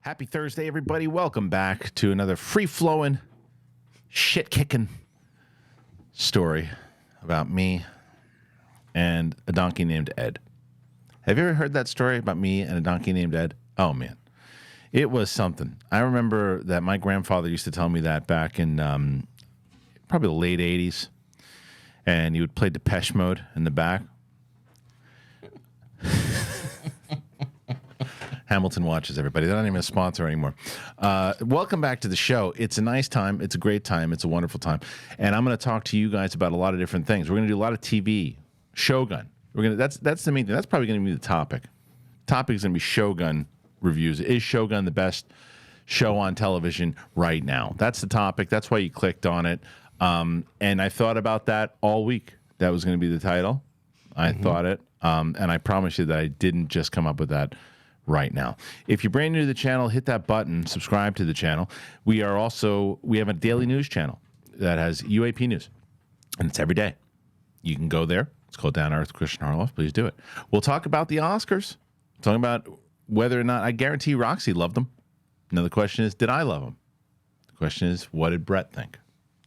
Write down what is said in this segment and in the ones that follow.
Happy Thursday, everybody. Welcome back to another free-flowing, shit-kicking story about me and a donkey named Ed. Have you ever heard that story about me and a donkey named Ed? Oh, man. It was something. I remember that my grandfather used to tell me that back in probably the late 80s. And he would play Depeche Mode in the back. Hamilton watches, everybody. They're not even a sponsor anymore. Welcome back to the show. It's a nice time. It's a great time. It's a wonderful time. And I'm going to talk to you guys about a lot of different things. We're going to do a lot of TV. Shogun. That's the main thing. That's probably going to be the topic. Topic is going to be Shogun reviews. Is Shogun the best show on television right now? That's the topic. That's why you clicked on it. And I thought about that all week. That was going to be the title. I thought it. And I promise you that I didn't just come up with that right now. If you're brand new to the channel, hit that button, subscribe to the channel. We have a daily news channel that has UAP news, and it's every day. You can go there. It's called Down Earth Kristian Harloff. Please do it. We'll talk about the Oscars. Talking about whether or not, I guarantee Roxy loved them. Now the question is, did I love them? The question is, what did Brett think?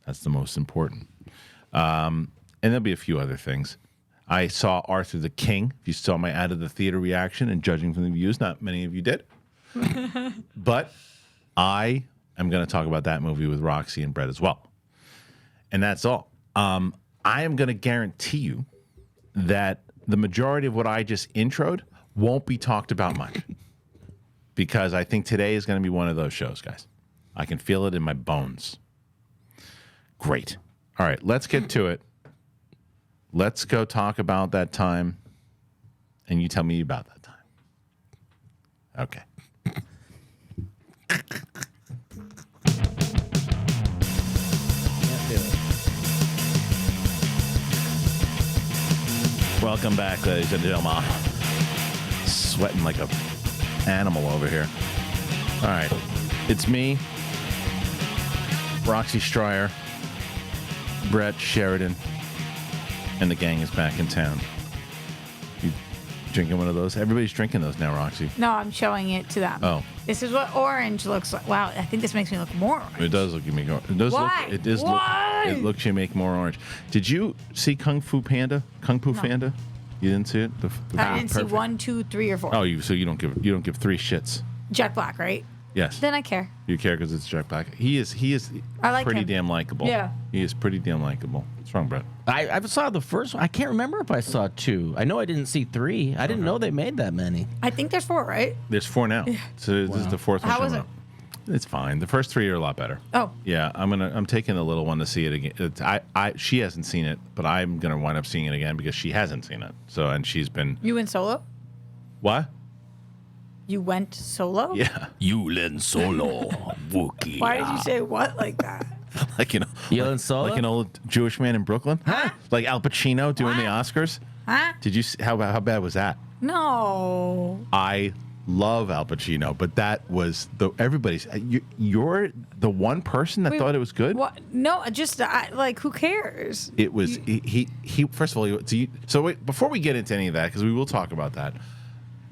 That's the most important. And there'll be a few other things. I saw Arthur the King. If you saw my out of the theater reaction and judging from the views, not many of you did. But I am going to talk about that movie with Roxy and Brett as well. And that's all. I am going to guarantee you that the majority of what I just introed won't be talked about much. Because I think today is going to be one of those shows, guys. I can feel it in my bones. Great. All right, let's get to it. Let's go talk about that time, and you tell me about that time. Okay. Welcome back, ladies and gentlemen. Sweating like a animal over here. All right. It's me, Roxy Stryer, Brett Sheridan, and the gang is back in town. You drinking one of those? Everybody's drinking those now, Roxy. No, I'm showing it to them. Oh. This is what orange looks like. Wow, I think this makes me look more orange. It does look me. It does Why? look. It does Why? look. It looks you make more orange. Did you see Kung Fu Panda? Panda? You didn't see it? I didn't see 1, 2, 3, or 4. Oh, you don't give three shits. Jet Black, right? Yes. Then I care. You care because it's Jack Black. He is I like pretty him. damn likable. Yeah. He is pretty damn likable. What's wrong, Brett? I saw the first one. I can't remember if I saw 2. I know I didn't see 3. I didn't know they made that many. I think there's 4, right? There's 4 now. So this is the 4th one. How was it? It's fine. The first 3 are a lot better. Oh. Yeah, I'm taking the little one to see it again. She hasn't seen it, but I'm gonna wind up seeing it again because she hasn't seen it. So and she's been You went solo? what? You went solo? Yeah, Yulin Solo, Wookie. Why did you say what like that? like Yulin Solo? like an old Jewish man in Brooklyn, Huh? like Al Pacino doing the What? Oscars. Huh? Did you see, how bad was that? No. I love Al Pacino, but that was you're the one person that Wait, thought it was good. What? No, just who cares? It was he first of all. So wait, before we get into any of that, because we will talk about that.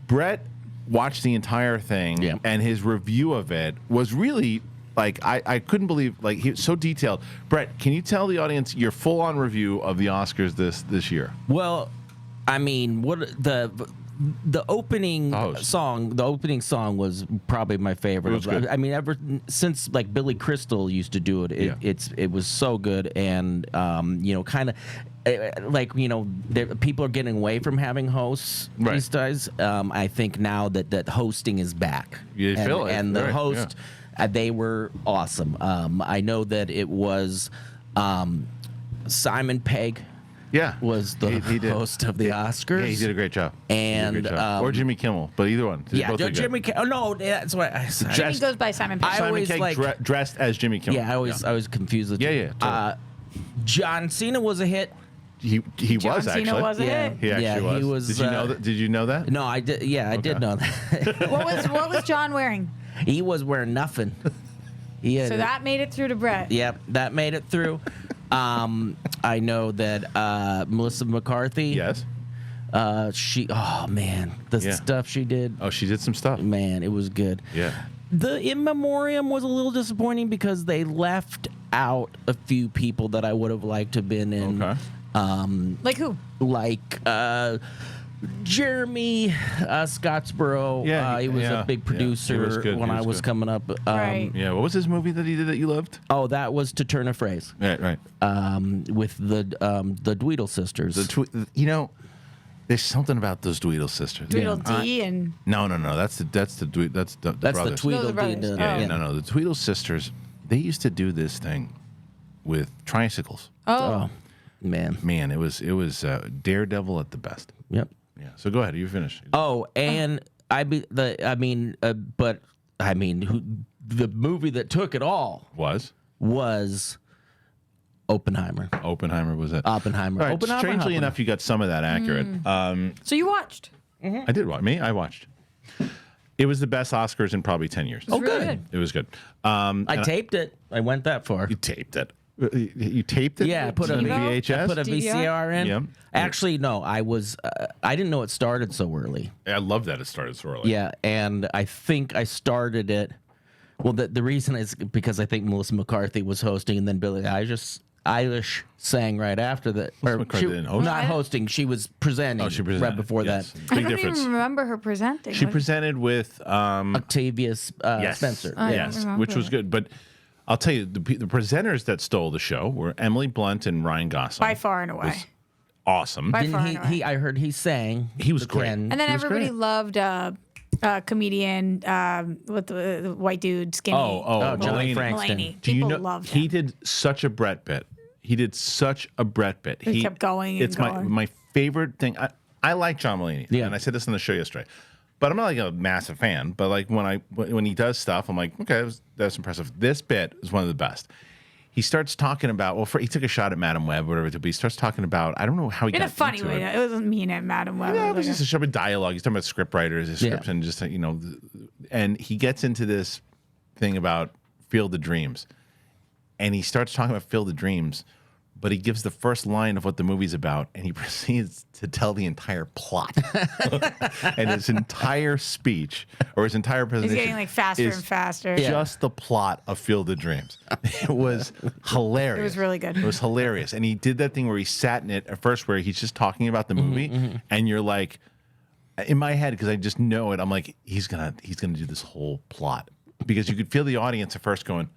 Brett watched the entire thing, and his review of it was really like I couldn't believe he was so detailed. Brett, can you tell the audience your full on review of the Oscars this year? Well, I mean, the opening song. The opening song was probably my favorite. It was good. I mean, ever since Billy Crystal used to do it, it was so good, and kind of people are getting away from having hosts these days. I think now that hosting is back. You feel it, and the right, host, they were awesome. I know that it was Simon Pegg. Yeah, Was the host of the Oscars. Yeah, he did a great job. And or Jimmy Kimmel, but either one. Yeah, Jimmy Kimmel. Oh, no, that's what I said. He goes by Simon Pegg. Simon always Pegg dressed as Jimmy Kimmel. Yeah, I was confused. With Totally. John Cena was a hit. He was Cena actually. was a hit. He actually he was. Did you know that? Did you know that? No, I did. Yeah, I did know that. What was John wearing? He was wearing nothing. So that made it through to Brett. Yep, that made it through. I know that Melissa McCarthy. Yes. The stuff she did. Oh, she did some stuff. Man, it was good. Yeah. The In Memoriam was a little disappointing because they left out a few people that I would have liked to have been in. Okay. Like who? Like Jeremy Scottsboro. Yeah, he was yeah, a big yeah. He producer was good, when he I was was good. coming up. Right. Yeah, what was his movie that he did that you loved? Oh, that was To Turn a Phrase. Right. With the Dweedle sisters. There's something about those Dweedle sisters. Tweedledee and No. That's the That's the brothers. Tweedle. Those are brothers. Dee- Yeah, Oh. no. The Tweedle sisters, they used to do this thing with tricycles. Oh, man. Man, it was Daredevil at the best. Yep. Yeah. So go ahead. You finish. Oh, and the movie that took it all was Oppenheimer. Oppenheimer was it? Oppenheimer. All right, Oppenheimer. strangely enough, you got some of that accurate. so you watched. I did watch. I watched. It was the best Oscars in probably 10 years. It's really good. It was good. I taped it. I went that far. You taped it. You taped it? Yeah, I put a VHS. I put a VCR in. Yeah. Actually, no. I didn't know it started so early. I love that it started so early. Yeah, and I think I started it. Well, the reason is because I think Melissa McCarthy was hosting, and then Billie Eilish sang right after that. Or McCarthy didn't host? Not hosting. She was presenting. Oh, she presented. right before Yes. that. I Big don't difference. even remember her presenting. She What- presented with Octavia Spencer. I don't yes, remember which was it. good. But I'll tell you, the presenters that stole the show were Emily Blunt and Ryan Gosling. by far and away. Awesome. By far and Didn't away. he? I heard he sang. He was the great. Ken. And then He was everybody great. loved comedian with the white dude, skinny. Johnny Mulaney. Frankston. Mulaney. Do you People know loved he him. did such a Brett bit? He did such a Brett bit. He kept going and It's going. my favorite thing. I like John Mulaney. Yeah. And I said this on the show yesterday. But I'm not like a massive fan. But like when he does stuff, I'm like, okay, that's impressive. This bit is one of the best. He starts talking about he took a shot at Madam Web, whatever it would be. He starts talking about I don't know how he in got a funny into way. it. It wasn't mean at Madam Web. Yeah, It it was was just a show of dialogue. He's talking about script writers, his scripts, and just and he gets into this thing about Field of Dreams, and he starts talking about Field of Dreams, but he gives the first line of what the movie's about, and he proceeds to tell the entire plot, and his entire speech or his entire He's presentation getting like faster is and faster. just the plot of Field of Dreams. It was hilarious. It was really good. It was hilarious. And he did that thing where he sat in it at first where he's just talking about the movie and you're like in my head, because I just know it, I'm like, he's gonna do this whole plot. Because you could feel the audience at first going,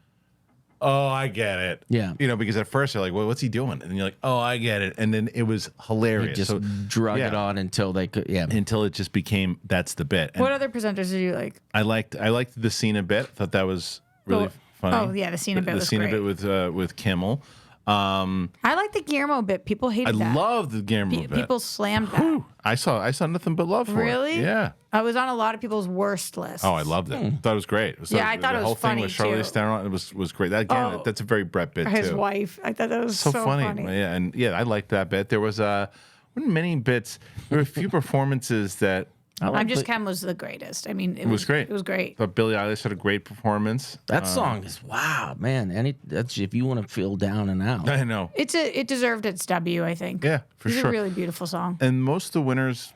oh, I get it. Yeah. Because at first they're like, well, what's he doing? And then you're like, oh, I get it. And then it was hilarious. Just drug it on until they could. Yeah. Until it just became, that's the bit. And What other presenters did you like? I liked the Cena bit. Thought that was really funny. Oh, yeah, the Cena bit was The Cena great. bit with Kimmel. I like the Guillermo bit. People hated that. I love the Guillermo bit. People slammed that. I saw nothing but love for it. Really? Yeah. I was on a lot of people's worst lists. Oh, I loved it. Thought it was great. Yeah, I thought it the was whole funny, thing with Charlize too. Theron. It was great. That again, Oh. that's a very Brett bit His too. wife. I thought that was So so funny. Yeah, and yeah, I liked that bit. There was weren't many bits. There were a few performances that I'm Just Ken was the greatest. I mean, it was great. It was great. But Billie Eilish had a great performance. That song is wow, man. That's if you want to feel down and out. I know. It deserved its W, I think. Yeah, for It's sure. a really beautiful song. And most of the winners,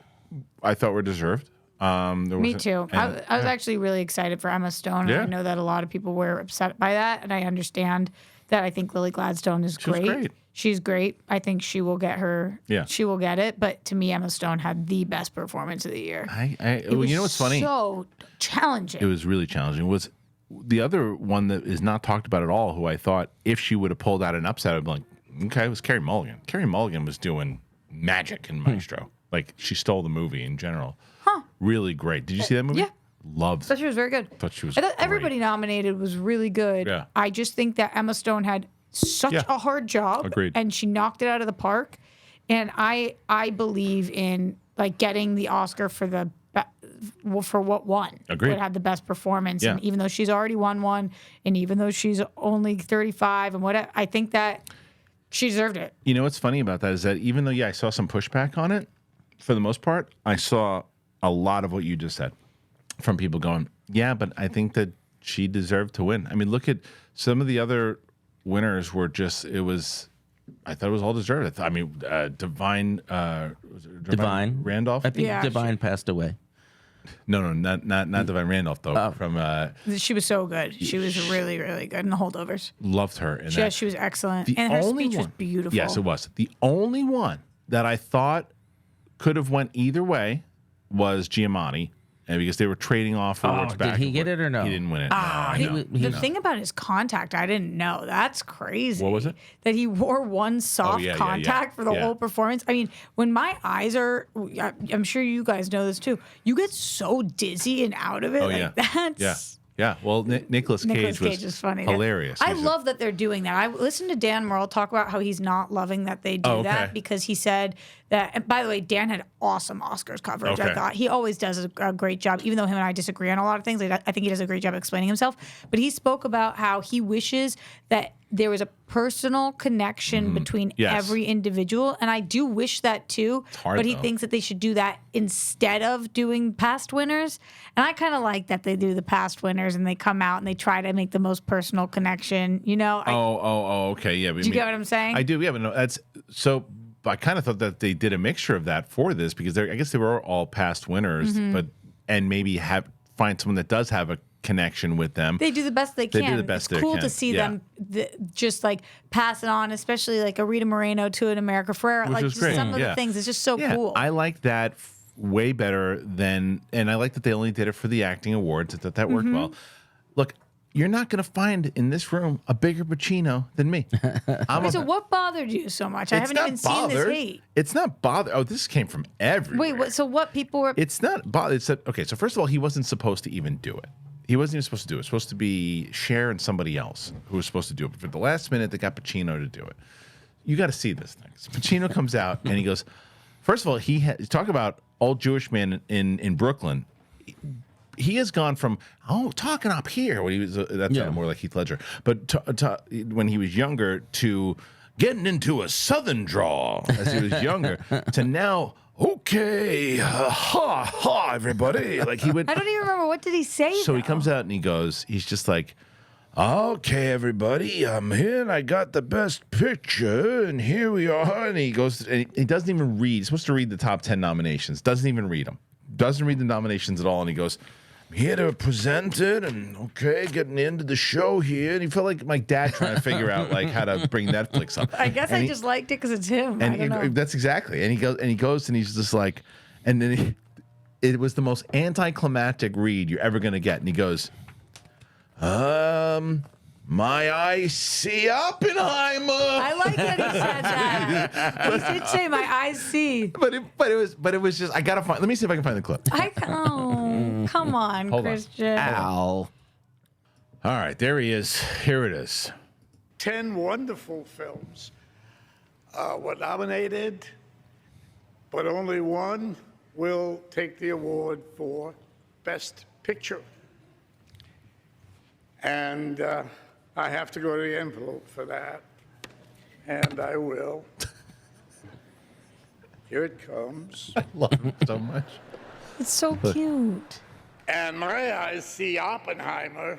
I thought were deserved. Me too. I was actually really excited for Emma Stone. Yeah. I know that a lot of people were upset by that, and I understand that. I think Lily Gladstone is She was great. She's great. I think she will get her. Yeah. She will get it. But to me, Emma Stone had the best performance of the year. Well, you know what's funny? So challenging. It was really challenging. Was the other one that is not talked about at all, who I thought if she would have pulled out an upset, I'd be like, okay, it was Carey Mulligan. Carey Mulligan was doing magic in Maestro. Like, she stole the movie in general. Huh. Really great. Did you see that movie? Yeah. Loved I thought she was very good. Thought she was I thought great. everybody nominated was really good. Yeah. I just think that Emma Stone had such Yeah. a hard job. Agreed. And she knocked it out of the park. And I believe in like getting the Oscar for for what won. Agreed. What had the best performance. Yeah. And even though she's already won one, and even though she's only 35 and whatever, I think that she deserved it. You know what's funny about that is that even though, I saw some pushback on it, for the most part, I saw a lot of what you just said from people going, yeah, but I think that she deserved to win. I mean, look at some of the other winners were just, I thought it was all deserved. I mean, Divine Divine Randolph. I think Yeah, Divine passed away. No, not Divine Randolph though. From She was so good. She was really, really good in the holdovers. loved her. In Yeah, that. she was excellent. The And her only speech was one- beautiful. Yes, it was. The only one that I thought could have went either way was Giamatti, and because they were trading off awards did back. he and get forth. it or no? He didn't win it. The thing about his contact, I didn't know. That's crazy. What was it? That he wore one soft yeah, contact for the yeah. whole performance. I mean, when my eyes are, I'm sure you guys know this too, you get so dizzy and out of it. Oh, like, yeah. That's. Yeah. Well, Nicolas Nicolas Cage Cage was is funny. hilarious. I He's a- love that they're doing that. I listened to Dan Merle talk about how he's not loving that they do Oh, okay. that because he said that. And by the way, Dan had awesome Oscars coverage. I Okay. thought he always does a great job, even though him and I disagree on a lot of things. I think he does a great job explaining himself. But he spoke about how he wishes that there was a personal connection between Yes. every individual, and I do wish that too. hard, but he though. thinks that they should do that instead of doing past winners. And I kind of like that they do the past winners and they come out and they try to make the most personal connection. You know, Okay. Yeah. do you get what I'm saying? I do. Yeah, but no, that's so. I kind of thought that they did a mixture of that for this because I guess they were all past winners, Mm-hmm. and maybe find someone that does have a connection with them. They do the best they can. do the best it's they cool can. to see Yeah. them just like pass it on, especially like a Rita Moreno to an America Ferrera. Which Like was just great. some of Yeah. the things. It's just so cool. I like that way better than, and I like that they only did it for the acting awards. I thought that worked Mm-hmm. well. Look, you're not going to find in this room a bigger Pacino than me. So what bothered you so much? I It's haven't not even seen this bothered. hate. It's not bothered. Oh, this came from everywhere. Wait, so what people were? It's not bothered. It's okay. So first of all, he wasn't supposed to even do it. He wasn't even supposed to do it. It was supposed to be Cher and somebody else who was supposed to do it. But for the last minute, they got Pacino to do it. You got to see this thing. So Pacino comes out and he goes, first of all, talk about old Jewish man in Brooklyn. He has gone from talking up here when he was that sounded more like Heath Ledger, but when he was younger to getting into a Southern drawl as he was younger to now. Okay, ha, everybody. Like he would. I don't even remember what did he say. So he though? comes out and he's just like, okay, everybody, I'm here and I got the best picture and here we are. And he goes, and he doesn't even read. He's supposed to read the top 10 nominations. Doesn't even read them. Doesn't read the nominations at all. And he goes, I'm here to present it and okay, getting into the show here. And he felt like my dad trying to figure out like how to bring Netflix up. I guess And I he- just liked it because it's him. I don't know. that's exactly. And he goes and he's just like, and then it was the most anticlimactic read you're ever gonna get. And he goes, my eyes see Oppenheimer. I like that he said that. He did say my eyes see. But it was just I gotta find. Let me see if I can find the clip. Come on, Hold on. Christian. Ow. All right, there he is. Here it is. 10 wonderful films were nominated, but only one will take the award for Best Picture. And I have to go to the envelope for that, and I will. Here it comes. I love him so much. It's so cute. And my eyes see Oppenheimer.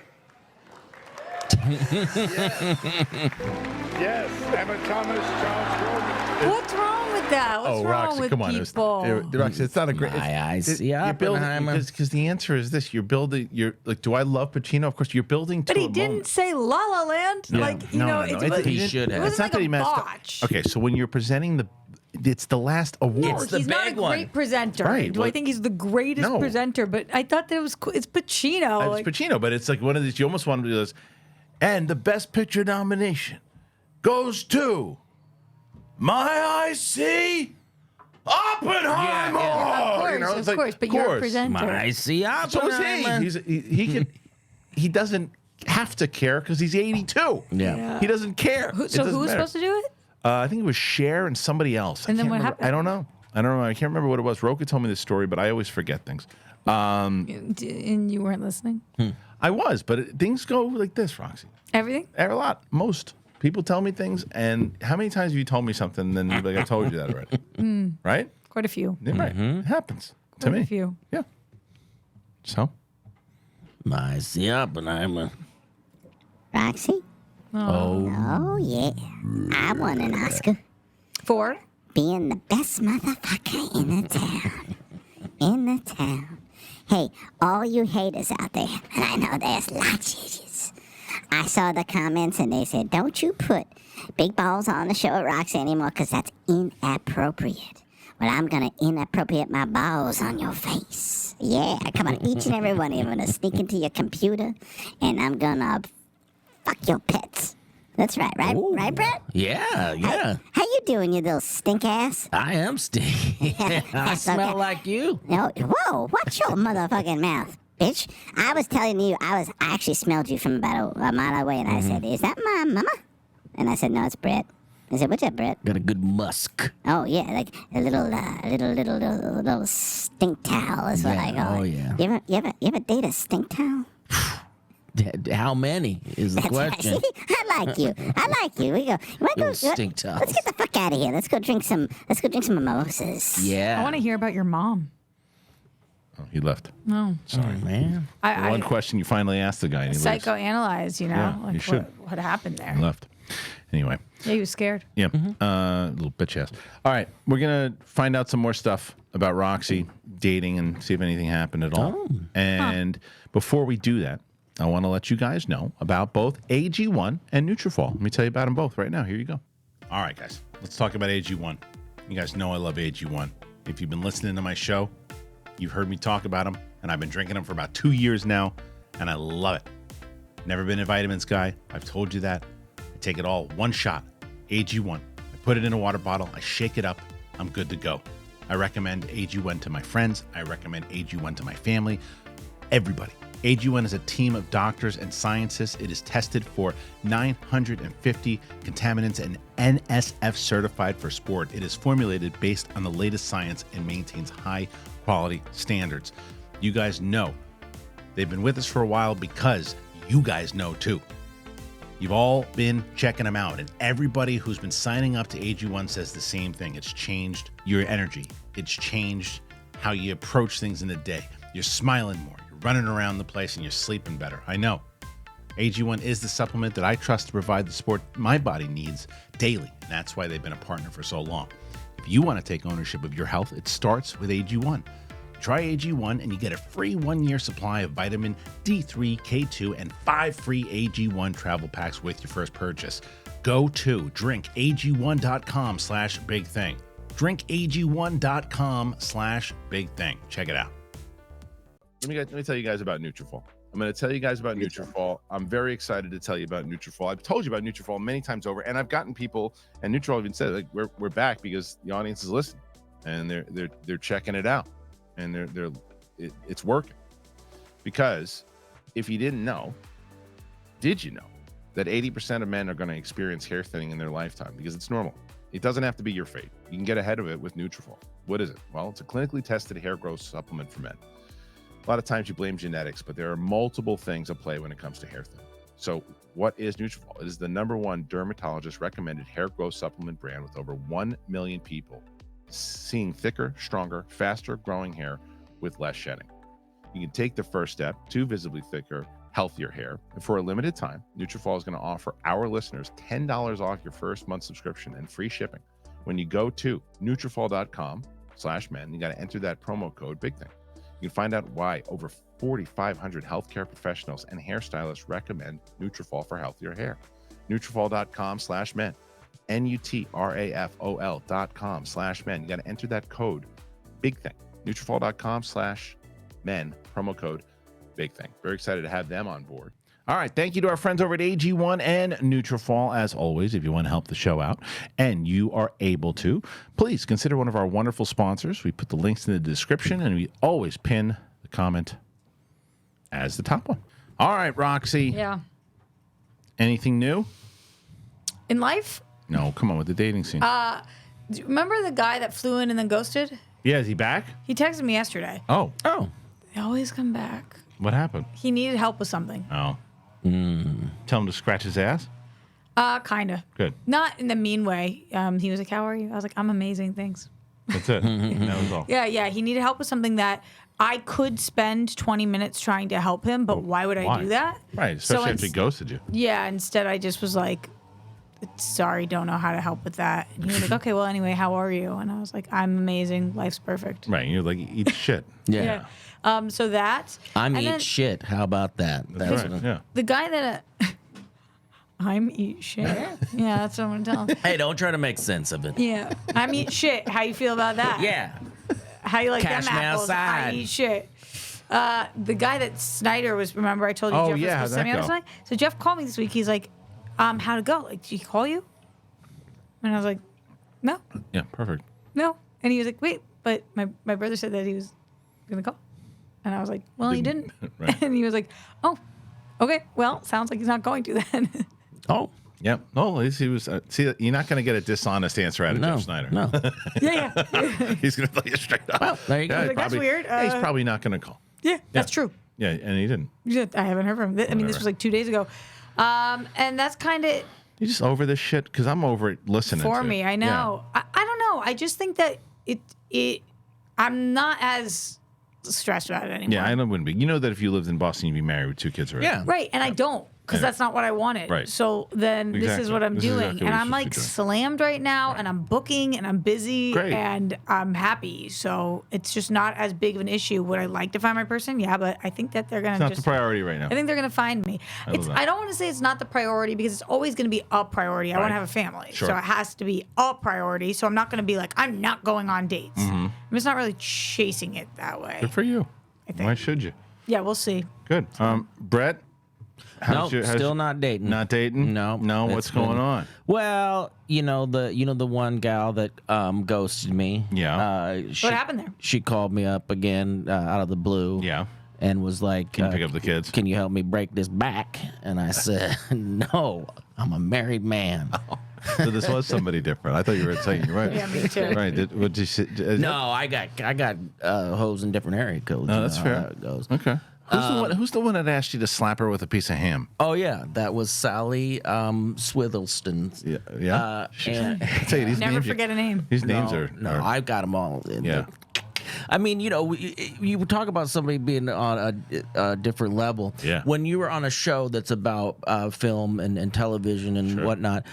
Yes, Emma Thomas, Charles Grodin. What's wrong with that? What's wrong Roxy, with come on. people? Roxy, it's not a great. My eyes see you're building Oppenheimer. because the answer is this: you're building. You're like, do I love Pacino? Of course, you're building to But he a didn't moment. say La La Land. Like, you know, it was, He should have. It It's wasn't not like that he a messed up. botch. Okay, so when you're presenting it's the last award. It's the he's not a big great one. presenter. Right, Do I well, think he's the greatest no. presenter? But I thought that it was cool. It's Pacino. It's Pacino, but it's like one of these. You almost want to do this. And the Best Picture nomination goes to My Eyes See Oppenheimer. Of course, You know, it's of like, course. But you're a course. presenter. My see So is Oppenheimer. he can. He doesn't have to care because he's 82. Yeah. He doesn't care. So who was supposed to do it? I think it was Cher and somebody else. And I then can't what remember. happened? I don't know. I can't remember what it was. Roka told me this story, but I always forget things. And you weren't listening? I was, but things go like this, Roxy. Everything? A lot. Most people tell me things, and how many times have you told me something? Then you're like, I told you that already. Right? Quite a few. Yeah, right. It happens to Quite me. a few. Yeah. So My see Oppenheimer. Roxy? Oh, yeah. I won an Oscar For? being the best motherfucker in the town. In the town. Hey, all you haters out there, and I know there's lots of you. I saw the comments and they said, don't you put big balls on the show at Roxy anymore because that's inappropriate. Well, I'm going to inappropriate my balls on your face. Yeah, come on, each and every one of you. I'm going to sneak into your computer and I'm going to fuck your pets. That's right, right? Ooh. Right, Brett? Yeah. How you doing, you little stink ass? I am stinky. I That's smell okay. like you. No, whoa, watch your motherfucking mouth, bitch. I was telling you, I actually smelled you from about a mile away, and I said, is that my mama? And I said, no, it's Brett. I said, what's up, Brett? Got a good musk. Oh, yeah, like a little stink towel is what I call it. yeah. You ever date a stink towel? How many is the question? See, I like you. We go. You wanna Little stink towels. Let's get the fuck out of here. Let's go drink some mimosas. Yeah. I want to hear about your mom. Oh, he left. No. Sorry, man. One question you finally asked the guy, and he leaves. Psychoanalyze, you know, Yeah, like you should. what happened there. He left. Anyway. Yeah, he was scared. Yeah, little bitch ass. All right, we're gonna find out some more stuff about Roxy dating and see if anything happened at all. Oh. And before we do that, I want to let you guys know about both AG1 and NUTRAFOL. Let me tell you about them both right now. Here you go. All right, guys, let's talk about AG1. You guys know I love AG1. If you've been listening to my show, you've heard me talk about them, and I've been drinking them for about 2 years now, and I love it. Never been a vitamins guy. I've told you that. I take it all one shot, AG1. I put it in a water bottle. I shake it up. I'm good to go. I recommend AG1 to my friends. I recommend AG1 to my family. Everybody. AG1 is a team of doctors and scientists. It is tested for 950 contaminants and NSF certified for sport. It is formulated based on the latest science and maintains high quality standards. You guys know they've been with us for a while because you guys know too. You've all been checking them out, and everybody who's been signing up to AG1 says the same thing. It's changed your energy. It's changed how you approach things in the day. You're smiling more. You're running around the place, and you're sleeping better. I know. AG1 is the supplement that I trust to provide the support my body needs daily, and that's why they've been a partner for so long. If you want to take ownership of your health, it starts with AG1. Try AG1 and you get a free 1-year supply of vitamin D3, K2, and 5 free AG1 travel packs with your first purchase. Go to drinkag1.com/bigthing. drinkag1.com/bigthing. Check it out. Let me tell you guys about NUTRAFOL. I'm going to tell you guys about NUTRAFOL. I'm very excited to tell you about NUTRAFOL. I've told you about NUTRAFOL many times over, and I've gotten people, and NUTRAFOL even said, like, we're back because the audience is listening, and they're checking it out. And it's working. Because if you didn't know, did you know that 80% of men are going to experience hair thinning in their lifetime? Because it's normal. It doesn't have to be your fate. You can get ahead of it with NUTRAFOL. What is it? Well, it's a clinically tested hair growth supplement for men. A lot of times you blame genetics, but there are multiple things at play when it comes to hair thinning. So what is NUTRAFOL? It is the #1 dermatologist recommended hair growth supplement brand with over 1 million people seeing thicker, stronger, faster growing hair with less shedding. You can take the first step to visibly thicker, healthier hair. And for a limited time, NUTRAFOL is going to offer our listeners $10 off your first month subscription and free shipping. When you go to NUTRAFOL.com/men, you got to enter that promo code BIGTHING. You can find out why over 4,500 healthcare professionals and hairstylists recommend NUTRAFOL for healthier hair. NUTRAFOL.com/men. NUTRAFOL.com/men. You got to enter that code BIGTHING. NUTRAFOL.com/men. Promo code BIGTHING. Very excited to have them on board. All right. Thank you to our friends over at AG1 and NUTRAFOL. As always, if you want to help the show out and you are able to, please consider one of our wonderful sponsors. We put the links in the description, and we always pin the comment as the top one. All right, Roxy. Yeah. Anything new? In life? No, come on with the dating scene. Do you remember the guy that flew in and then ghosted? Yeah, is he back? He texted me yesterday. Oh, They always come back. what happened? He needed help with something. Oh. Tell him to scratch his ass? Kind of. Good. Not in the mean way. He was like, how are you? I was like, I'm amazing, thanks. That's it. That was all. Yeah. He needed help with something that I could spend 20 minutes trying to help him, but why would I do that? Right, especially So if he ghosted you. Yeah, instead I just was like, sorry, don't know how to help with that. And he was like, okay, well, anyway, how are you? And I was like, I'm amazing. Life's perfect. Right. You're like, eat shit. Yeah. So that. I'm and eat then shit. How about that? That's right. Yeah. The guy that. I'm eat shit. Yeah, that's what I'm gonna tell him. Hey, don't try to make sense of it. Yeah, I'm eat shit. How you feel about that? Yeah. How you like Cash them me apples? I outside. eat shit. The guy that Snyder was. Remember, I told you Oh, Jeff yeah, was how'd supposed to send me that out go? something. So Jeff called me this week. He's like, how'd it go? Like, did he call you? And I was like, no, Yeah. Perfect. no. And he was like, wait, but my brother said that he was gonna call. And I was like, well, he didn't. Right. And he was like, oh, okay. Well, sounds like he's not going to then. Oh. Yep. No, at least he was. See, you're not going to get a dishonest answer out of No. Jeff Snyder. No. yeah. He's going to tell you straight up. Well, there you go. Yeah, Like, that's probably- weird. yeah, he's probably not going to call. Yeah, that's true. Yeah, and he didn't. I haven't heard from him. I mean, this Whatever. was like 2 days ago. And that's kind of You just over this shit because I'm over it listening for to me. it. I know. I don't know. I just think that I'm not as stressed about it anymore. Yeah, I wouldn't be. You know that if you lived in Boston, you'd be married with 2 kids already. Yeah. Right, and I don't, because that's not what I wanted. Right. So then this is Exactly. what I'm This is doing, exactly and what I'm you're like supposed to slammed right now, and I'm booking, and I'm busy, Great. and I'm happy. So it's just not as big of an issue. Would I like to find my person? Yeah, but I think that they're gonna It's not just. the priority right now. I think they're gonna find me. love that. I don't want to say it's not the priority because it's always gonna be a priority. I want Right. to have a family, Sure. so it has to be a priority. So I'm not gonna be like I'm not going on dates. I'm just not really chasing it that way. Good for you. think. Why should you? Yeah, we'll see. Good. Brett? No, how's still not dating. Not dating? No. No, it's what's going been- on? Well, the one gal that ghosted me. Yeah. She, What happened there? She called me up again out of the blue. Yeah. And was like, Can you pick up the kids? Can you help me break this back? And I said, no, I'm a married man. So this was somebody different. I thought you were saying you're right. Yeah, me too. Right. What did you say? No, I got hoes in different area codes. No, you that's know fair. how it goes. Okay. Who's the one that asked you to slap her with a piece of ham? Oh yeah, that was Sally Swithelston. Yeah. Yeah. And, I tell you, these Never names forget a name. These names are I've got them all. yeah. I mean, you talk about somebody being on a different level. Yeah. When you were on a show that's about film and television and whatnot,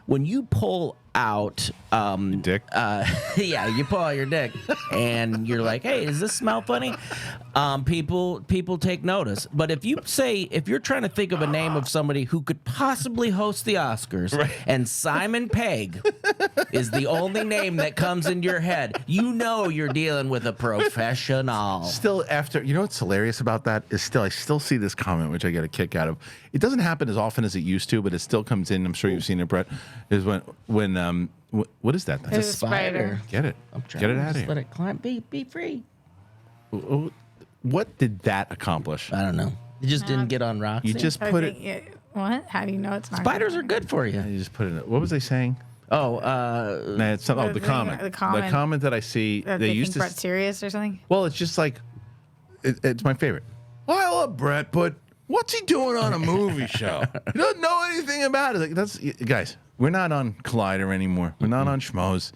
when you pull out, Dick. yeah, you pull out your dick, and you're like, "Hey, does this smell funny?" People take notice. But if you're trying to think of a name of somebody who could possibly host the Oscars, and Simon Pegg is the only name that comes into your head, you know you're dealing with a professional. Still, after you know what's hilarious about that is I still see this comment which I get a kick out of. It doesn't happen as often as it used to, but it still comes in. I'm sure you've seen it, Brett. Is when what is that? It's a spider. Get it. I'm trying Get it to out of just here. let it climb. Be free. What did that accomplish? I don't know. It just didn't get on rocks. You just I put it. think what? How do you know it's not? Spiders are good for you. You just put it. What was they saying? Oh, Nah, it's not, What the was comment. the comment? The comment that I see. That They they used think to. Brett's serious or something. Well, it's just like it's my favorite. Well, I love Brett, but what's he doing on a movie show? He doesn't know anything about it. Like, that's guys. We're not on Collider anymore. We're not on Schmoes.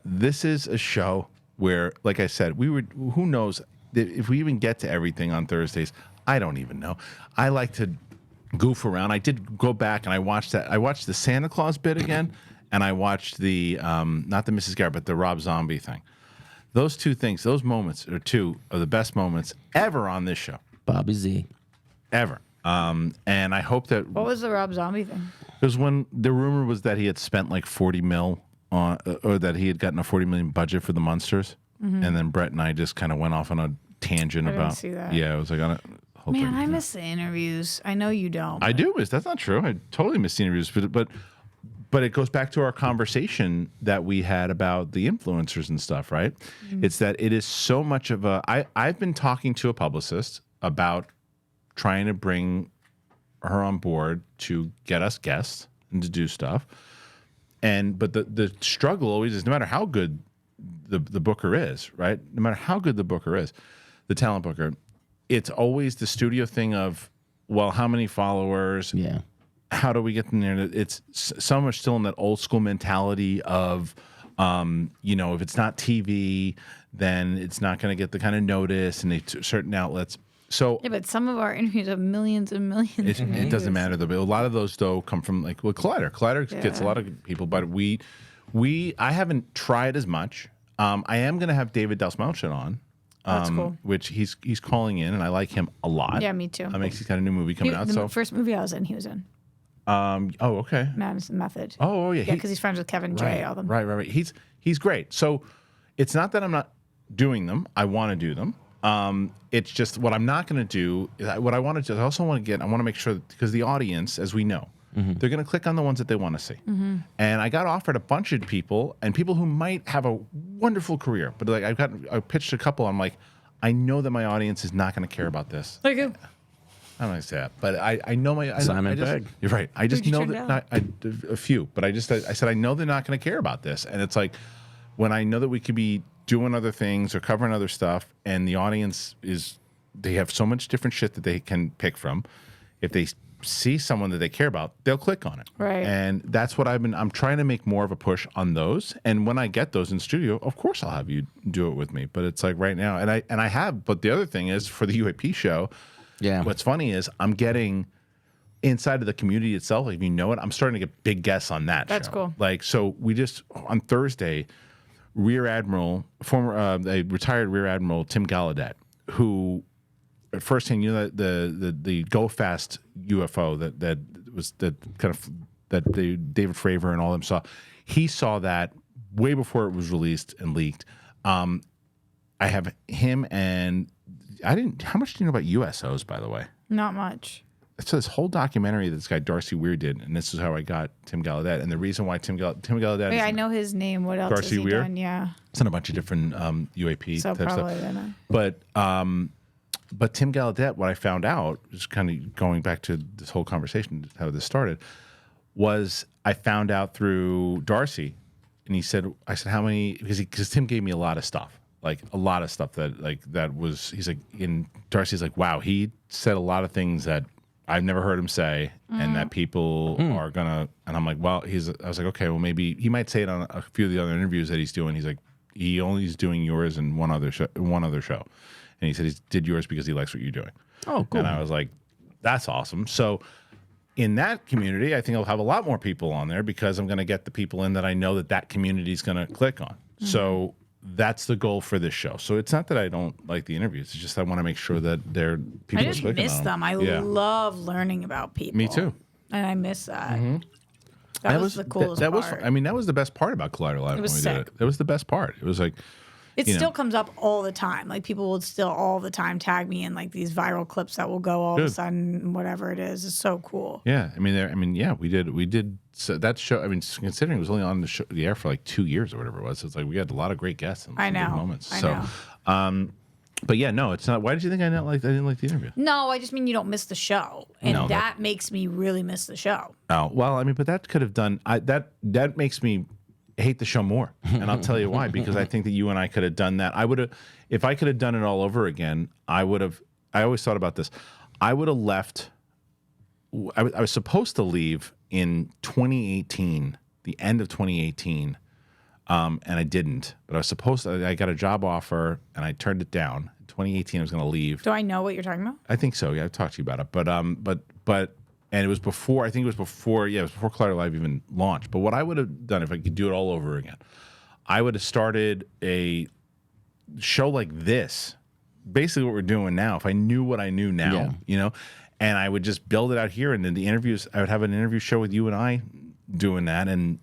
This is a show where, like I said, we would. Who knows if we even get to everything on Thursdays? I don't even know. I like to goof around. I did go back and I watched that. I watched the Santa Claus bit again, and I watched the not the Mrs. Garrett, but the Rob Zombie thing. Those two things, those moments are two of the best moments ever on this show, Bobby Z. ever. And I hope that What was the Rob Zombie thing? it was when the rumor was that he had spent like 40 mil on, or that he had gotten a 40 million budget for the Munsters, and then Brett and I just kind of went off on a tangent I didn't about. see that. Yeah, it was like on a. whole Man, thing. I miss the interviews. I know you don't. I do. That's not true. I totally miss the interviews, but it goes back to our conversation that we had about the influencers and stuff, right? It's that it is so much of a. I've been talking to a publicist about trying to bring her on board to get us guests and to do stuff, but the struggle always is no matter how good the booker is, right? No matter how good the booker is, the talent booker, it's always the studio thing of, well, how many followers? Yeah. How do we get them there? It's so much still in that old school mentality of, if it's not TV, then it's not going to get the kind of notice, and certain outlets. So Yeah, but some of our interviews have millions and millions. it doesn't matter though. But a lot of those though come from like Collider. Collider gets a lot of people, but I haven't tried as much. I am going to have David Dalsmauchin on. That's cool. Which he's calling in, and I like him a lot. Yeah, me too. He's got a new movie coming out. The So first movie I was in, he was in okay. Madison Method. Oh yeah, Yeah, because he's friends with Kevin J. All them. Right. He's great. So it's not that I'm not doing them. I want to do them. It's just what I'm not going to do. What I want to do is I also want to make sure that, because the audience, as we know, they're going to click on the ones that they want to see. And I got offered a bunch of people and people who might have a wonderful career, but like I pitched a couple. I'm like, I know that my audience is not going to care about this. There you go. I don't want to say that, but I know my Simon I just, Pegg. You're right. I just Who'd you know turn that a few, but I said I know they're not going to care about this, and it's like when I know that we could be doing other things or covering other stuff, and the audience they have so much different shit that they can pick from. If they see someone that they care about, they'll click on it. Right. And that's what I'm trying to make more of a push on those. And when I get those in studio, of course I'll have you do it with me. But it's like right now, and I have. But the other thing is for the UAP show. Yeah. What's funny is I'm getting inside of the community itself. If you know it, I'm starting to get big guests on that. That's show. cool. Like so, we just on Thursday, Rear Admiral, a retired Rear Admiral Tim Gallaudet, who at first hand, you know, the Go Fast UFO that the David Fravor and all them saw. He saw that way before it was released and leaked. I have him and. How much do you know about USOs, by the way? Not much. It's this whole documentary that this guy Darcy Weir did, and this is how I got Tim Gallaudet. And the reason why Tim Gallaudet Yeah, I know his name. What else Darcy has he Weir? done? Yeah. It's in a bunch of different UAP So type probably stuff. then But Tim Gallaudet, what I found out, just kind of going back to this whole conversation, how this started, was I found out through Darcy, and I said, how many, because Tim gave me a lot of stuff. Like a lot of stuff that was, he's like, Darcy's like, wow, he said a lot of things that I've never heard him say, and that people are gonna, and I'm like, well, I was like, okay, well, maybe he might say it on a few of the other interviews that he's doing. He's like, he only is doing yours and one other show, and he said he did yours because he likes what you're doing. Oh, cool. And I was like, that's awesome. So in that community, I think I'll have a lot more people on there because I'm going to get the people in that I know that community is going to click on. So that's the goal for this show. So it's not that I don't like the interviews. It's just I want to make sure that people I are just clicking miss on them. I love learning about people. Me too. And I miss that. That was the coolest that was part. I mean, that was the best part about Collider Live It was when we sick. did it. It was the best part. It was like, It you know. still comes up all the time. Like people will still all the time tag me in like these viral clips that will go all of a Good. sudden, whatever it is. It's so cool. yeah. I mean, yeah, we did. So that show. I mean, considering it was only on the air for like 2 years or whatever it was, it's like we had a lot of great guests and I some good know. moments. I So, know. but yeah, no, it's not. Why did you think I didn't like the interview? No, I just mean you don't miss the show. And No, that makes me really miss the show. Oh, well, I mean, but that could have done that makes me hate the show more. And I'll tell you why, because I think that you and I could have done that. I would have, if I could have done it all over again, I always thought about this. I would have left, I was supposed to leave in 2018, the end of 2018. And I didn't, but I got a job offer and I turned it down. In 2018, I was going to leave. Do I know what you're talking about? I think so. Yeah, I've talked to you about it. But and it was before. I think it was before. Yeah, it was before Collider Live even launched. But what I would have done if I could do it all over again, I would have started a show like this, basically what we're doing now. If I knew what I knew now, and I would just build it out here, and then the interviews. I would have an interview show with you and I doing that, and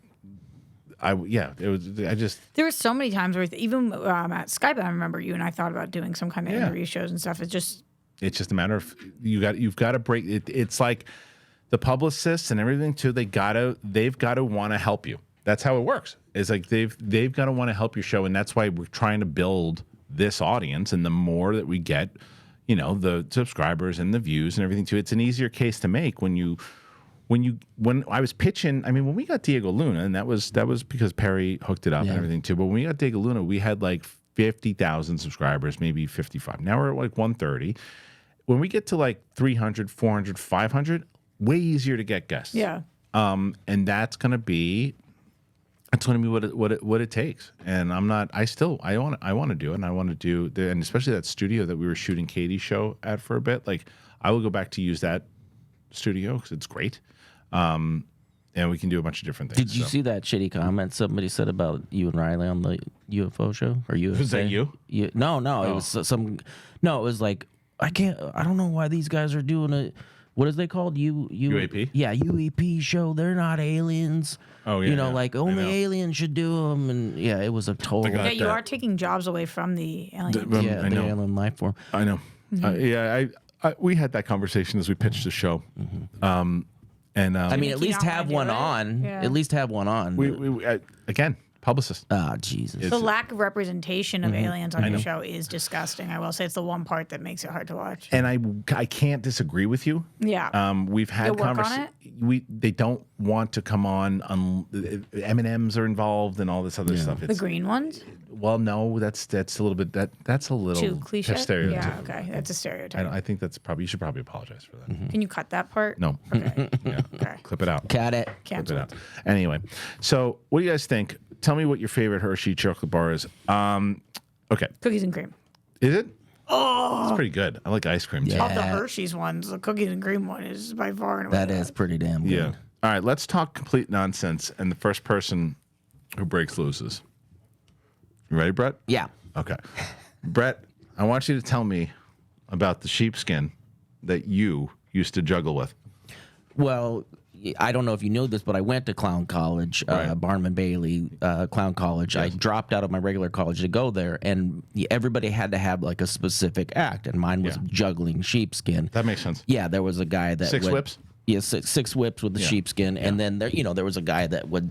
it was. There were so many times where even at Skype, I remember you and I thought about doing some kind of interview shows and stuff. It's just a matter of you've got to break it. It's like the publicists and everything too. They've got to want to help you. That's how it works. It's like they've got to want to help your show, and that's why we're trying to build this audience. And the more that we get, the subscribers and the views and everything too, it's an easier case to make when I was pitching. I mean, when we got Diego Luna, and that was because Perry hooked it up and everything too. But when we got Diego Luna, we had like 50,000 subscribers, maybe 55. Now we're at like 130. When we get to like 300, 400, 500, way easier to get guests. yeah. And that's going to be It's going to be what it takes, and I want to do it, and I want to do and especially that studio that we were shooting Katie's show at for a bit. Like, I will go back to use that studio because it's great, and we can do a bunch of different things. Did you see that shitty comment somebody said about you and Riley on the UFO show? Or you? Was that you? No, it was some. No, it was like I don't know why these guys are doing it. What is they called? UAP? Yeah, UAP show. They're not aliens. Oh, yeah, yeah. Like only aliens should do them. And yeah, it was a total. Yeah, you are taking jobs away from the aliens. I know. The alien life form. I know. We had that conversation as we pitched the show. And I mean, at If you least don't have wanna one do it, on. yeah. At least have one on. we again, publicist. Ah, Jesus. The lack of representation of aliens on your show is disgusting. I will say it's the one part that makes it hard to watch. And I can't disagree with you. Yeah. We've had You'll work on conversations. They don't want to come on. M&Ms are involved and all this other stuff. The green ones? Well, no, that's a little bit that's a little Too cliche? stereotype. Yeah, okay. That's a stereotype. I think that's probably you should probably apologize for that. Can you cut that part? No, Okay. yeah, Okay. clip it out. Cat it. Clip it Cancel. out. Anyway, so what do you guys think? Tell me what your favorite Hershey chocolate bar is. Okay, Cookies and cream. is it? Oh, it's pretty good. I like ice cream too. Yeah. Of the Hershey's ones, the cookies and cream one is by far and away. That is pretty damn good. Yeah. All right, let's talk complete nonsense, and the first person who breaks loses. You ready, Brett? Yeah. Okay. Brett, I want you to tell me about the sheepskin that you used to juggle with. Well, I don't know if you know this, but I went to clown college, Right. Barnum and Bailey clown college. I dropped out of my regular college to go there, and everybody had to have like a specific act, and mine was Yeah. juggling sheepskin. That makes sense. Yeah, there was a guy that Six would, whips? Yeah, six whips with the sheepskin, and then there was a guy that would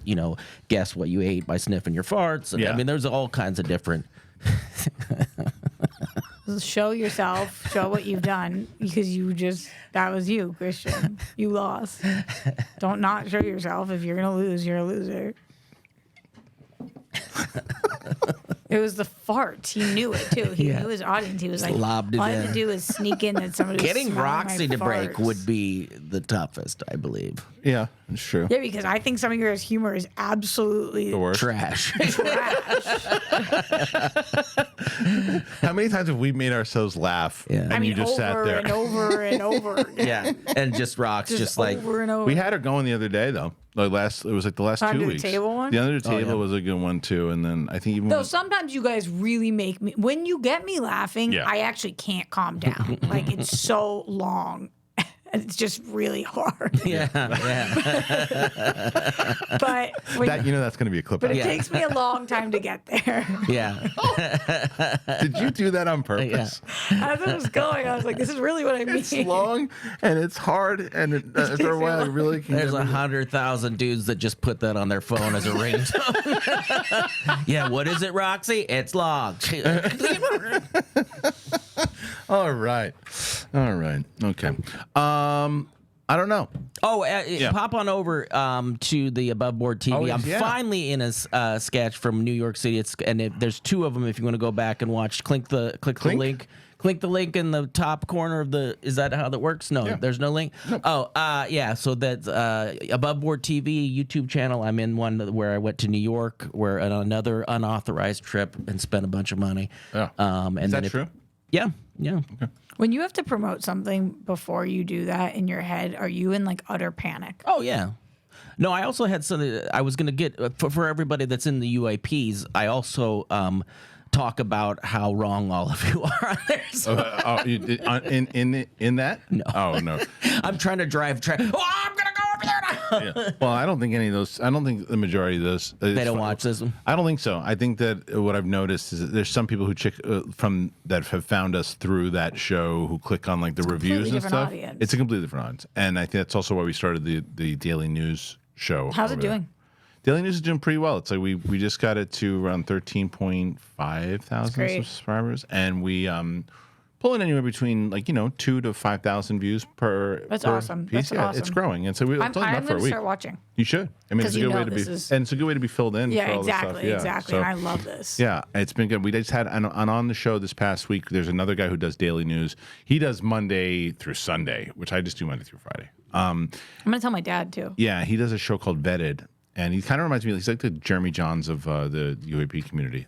guess what you ate by sniffing your farts. And, Yeah. I mean, there's all kinds of different. Show yourself, show what you've done, because that was you, Kristian. You lost. Don't not show yourself. If you're going to lose, you're a loser. It was the fart. He knew it too. He knew his audience. He was like, lobbed it all I had in. to do is sneak in that somebody was Getting smelling Roxy my to break farts. would be the toughest, I believe. Yeah, it's true. Yeah, because I think some of your humor is absolutely The worst. Trash. trash. How many times have we made ourselves laugh Yeah. and I mean, you just sat over there? and over and over again. Yeah, and just rocks, just like over and over. We had her going the other day though. It was like the last 2 Under the weeks. table one? The under the table yeah. was a good one too, and then I think even Though sometimes you guys really make me, when you get me laughing, Yeah. I actually can't calm down. Like it's so long. And it's just really hard. yeah. But when, that's going to be a clip. but out. it Yeah. takes me a long time to get there. Yeah. Did you do that on purpose? As it was going, I was like, this is really what I mean. It's long and it's hard, and after a while, it really can. There's get 100,000 dudes that just put that on their phone as a ringtone. Yeah, what is it, Roxy? It's long. All right. Okay. I don't know. Oh, pop on over to the Above Board TV. Oh, I'm yeah. finally in a sketch from New York City. There's two of them if you want to go back and watch. Click the link. Click the link in the top corner of the. Is that how that works? No, Yeah. there's no link. Oh, yeah. So that's Above Board TV YouTube channel. I'm in one where I went to New York, where on another unauthorized trip and spent a bunch of money. Yeah. And Is then that true? Yeah. When you have to promote something before you do that in your head, are you in like utter panic? Oh yeah. No, I also had something I was going to get for everybody that's in the UAPs. I also talk about how wrong all of you are on there. So You did, in that? No. Oh no. I'm trying to drive track. Oh, I'm going to go over there now. Yeah. Well, I don't think any of those. I don't think the majority of those. They don't watch this one. I don't think so. I think that what I've noticed is that there's some people who that have found us through that show who click on like the reviews and different stuff. audience. It's a completely different audience, and I think that's also why we started the daily news show. How's it over there. doing? Daily News is doing pretty well. It's like we just got it to around 13.5 thousand great. subscribers, and we pulling anywhere between 2,000 to 5,000 views per. That's per awesome. Piece. That's Yeah, awesome. it's growing, and so we've I'm done enough for going a to week. start watching. You should. I mean, 'Cause it's a you good way know to be, this is- and it's a good way to be filled in. Yeah, for all this exactly, stuff. Yeah. exactly. So, And I love this. yeah, it's been good. We just had on the show this past week. There's another guy who does daily news. He does Monday through Sunday, which I just do Monday through Friday. I'm going to tell my dad too. Yeah, he does a show called Vetted, And he kind of reminds me, he's like the Jeremy Johns of the UAP community.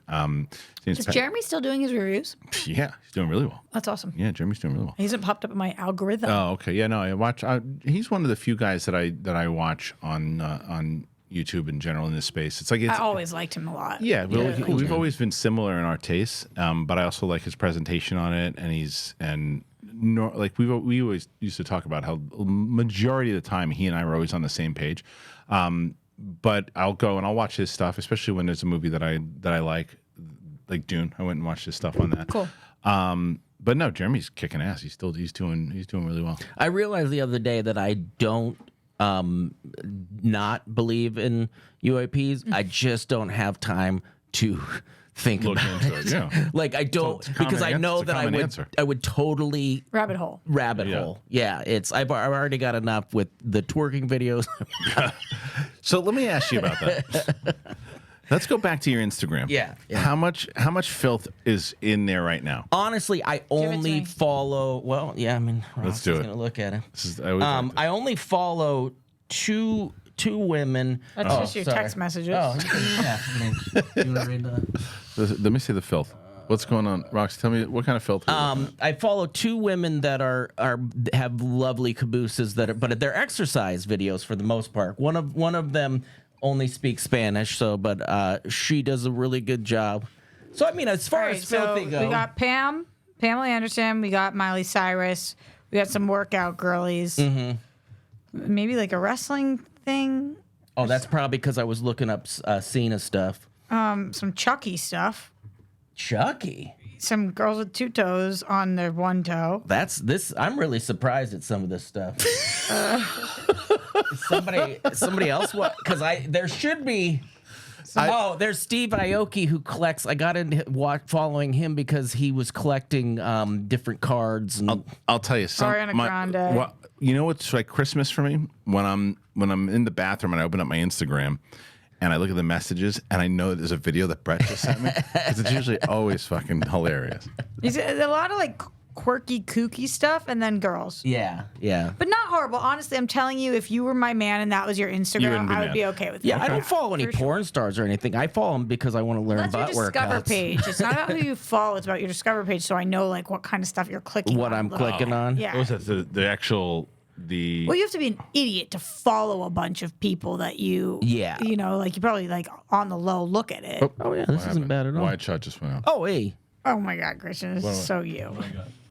Is Jeremy still doing his reviews? Yeah, he's doing really well. That's awesome. Yeah, Jeremy's doing really well. He hasn't popped up in my algorithm. Oh, okay. Yeah, no, I watch. He's one of the few guys that I watch on YouTube in general in this space. It's like I always liked him a lot. Yeah, we've always been similar in our tastes, but I also like his presentation on it, and we always used to talk about how majority of the time he and I were always on the same page. But I'll go and I'll watch his stuff, especially when there's a movie that I like Dune. I went and watched his stuff on that. Cool. But no, Jeremy's kicking ass. He's doing really well. I realized the other day that I don't not believe in UAPs. I just don't have time to think Look about into it. it, yeah. Like I don't It's a common because I know it's a that common answer. I would totally Rabbit hole. hole. Yeah, I've already got enough with the twerking videos. So let me ask you about that. Let's go back to your Instagram. Yeah. How much filth is in there right now? Honestly, I it to only me. follow. Well, yeah, I mean, Ross do is it. gonna look at it. This is, I always like to- I only follow two women. That's just your sorry. text messages. Oh, yeah. I mean, you want to read that? Let me see the filth. What's going on, Rox? Tell me what kind of filth. I follow two women that have lovely cabooses but they're exercise videos for the most part. One of them only speaks Spanish, but she does a really good job. So I mean, as far All right, as filthy so go, we got Pamela Anderson, we got Miley Cyrus, we got some workout girlies, maybe like a wrestling thing, oh, that's probably because I was looking up Cena stuff. some Chucky stuff, Chucky. some girls with two toes on their one toe. I'm really surprised at some of this stuff. Somebody else? What? Because there should be. There's Steve Aoki who collects. I got into following him because he was collecting different cards. And I'll tell you something. Ariana Grande. You know what's like Christmas for me? When I'm in the bathroom and I open up my Instagram and I look at the messages and I know there's a video that Brett just sent me because it's usually always fucking hilarious. There's a lot of like quirky, kooky stuff, and then girls. yeah. But not horrible. Honestly, I'm telling you, if you were my man and that was your Instagram, wouldn't be I would mad. be okay with Yeah, it. I don't follow any porn stars or anything. I follow them because I want to learn That's your butt Discover workouts. page. It's not about who you follow. It's about your Discover page, so I know like what kind of stuff you're clicking What on. I'm clicking on. Yeah. What was that? The actual Well, you have to be an idiot to follow a bunch of people that you, Yeah. you know, like you probably like on the low look at it. Oh yeah, this isn't bad at all. Wide shot just went out. Oh hey, Oh my God, Kristian, this is so you.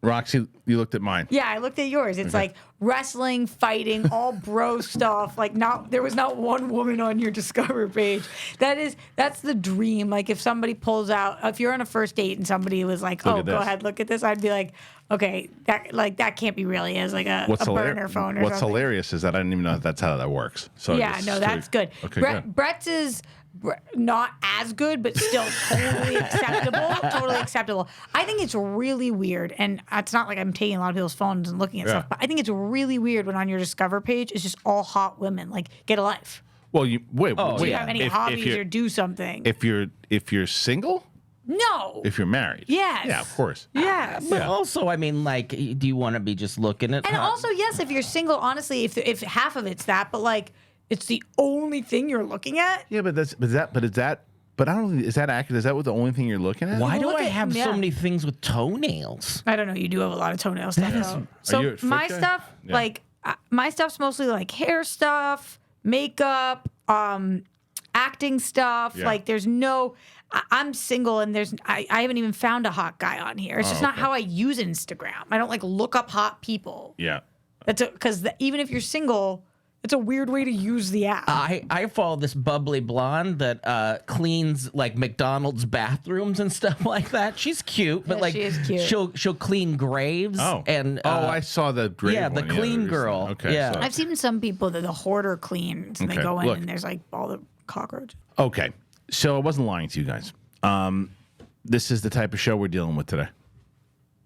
Roxy, you looked at mine. Yeah, I looked at yours. It's like wrestling, fighting, all bro stuff. Like there was not one woman on your Discover page. That's the dream. Like if somebody pulls out, if you're on a first date and somebody was like, Look "Oh, at go this. ahead, look at this," I'd be like, "Okay, that can't be really as like a burner phone or What's something." hilarious is that I didn't even know if that's how that works. So Yeah, no, that's good. Okay, good. Brett's is not as good, but still totally acceptable. Totally acceptable. I think it's really weird, and it's not like I'm taking a lot of people's phones and looking at stuff, but I think it's really weird when on your Discover page it's just all hot women. Like, get a life. Well, you wait. Oh, Do you yeah. have any If hobbies you're- or do something? If you're single, No. if you're married, Yes. yeah, of course. Yes. but also I mean, like, do you want to be just looking at? And also, yes, if you're single, honestly, if half of it's that, but like it's the only thing you're looking at. Yeah, but is that accurate? Is that what the only thing you're looking at? why do look I at- have yeah. so many things with toenails? I don't know. You do have a lot of toenail stuff. Though. So you a foot my guy? stuff, Yeah. like my stuff's mostly like hair stuff, makeup, acting stuff. Yeah. Like there's no. I'm single and I haven't even found a hot guy on here. It's just not okay. how I use Instagram. I don't like look up hot people. Yeah. That's because even if you're single, it's a weird way to use the app. I follow this bubbly blonde that cleans like McDonald's bathrooms and stuff like that. She's cute, but Yeah, like she is cute. she'll clean graves. Oh. and I saw the grave yeah, the one. clean recently. girl. Okay. Yeah. so- I've seen some people that the hoarder cleans and they Okay, go in look. and there's like all the cockroaches. Okay. So I wasn't lying to you guys. This is the type of show we're dealing with today.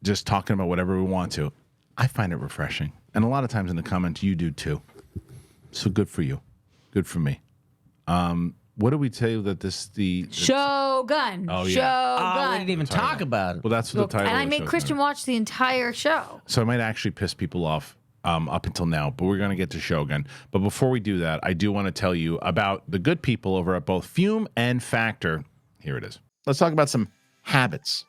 Just talking about whatever we want to. I find it refreshing. And a lot of times in the comments, you do too. So good for you. Good for me. What do we tell you that Shogun. Oh, yeah. Shogun. Oh, we didn't even talk about it. Well, that's what the title And I of the made show's Kristian gonna watch the entire show. be. So I might actually piss people off up until now, but we're going to get to Shogun. But before we do that, I do want to tell you about the good people over at both Fume and Factor. Here it is. Let's talk about some habits,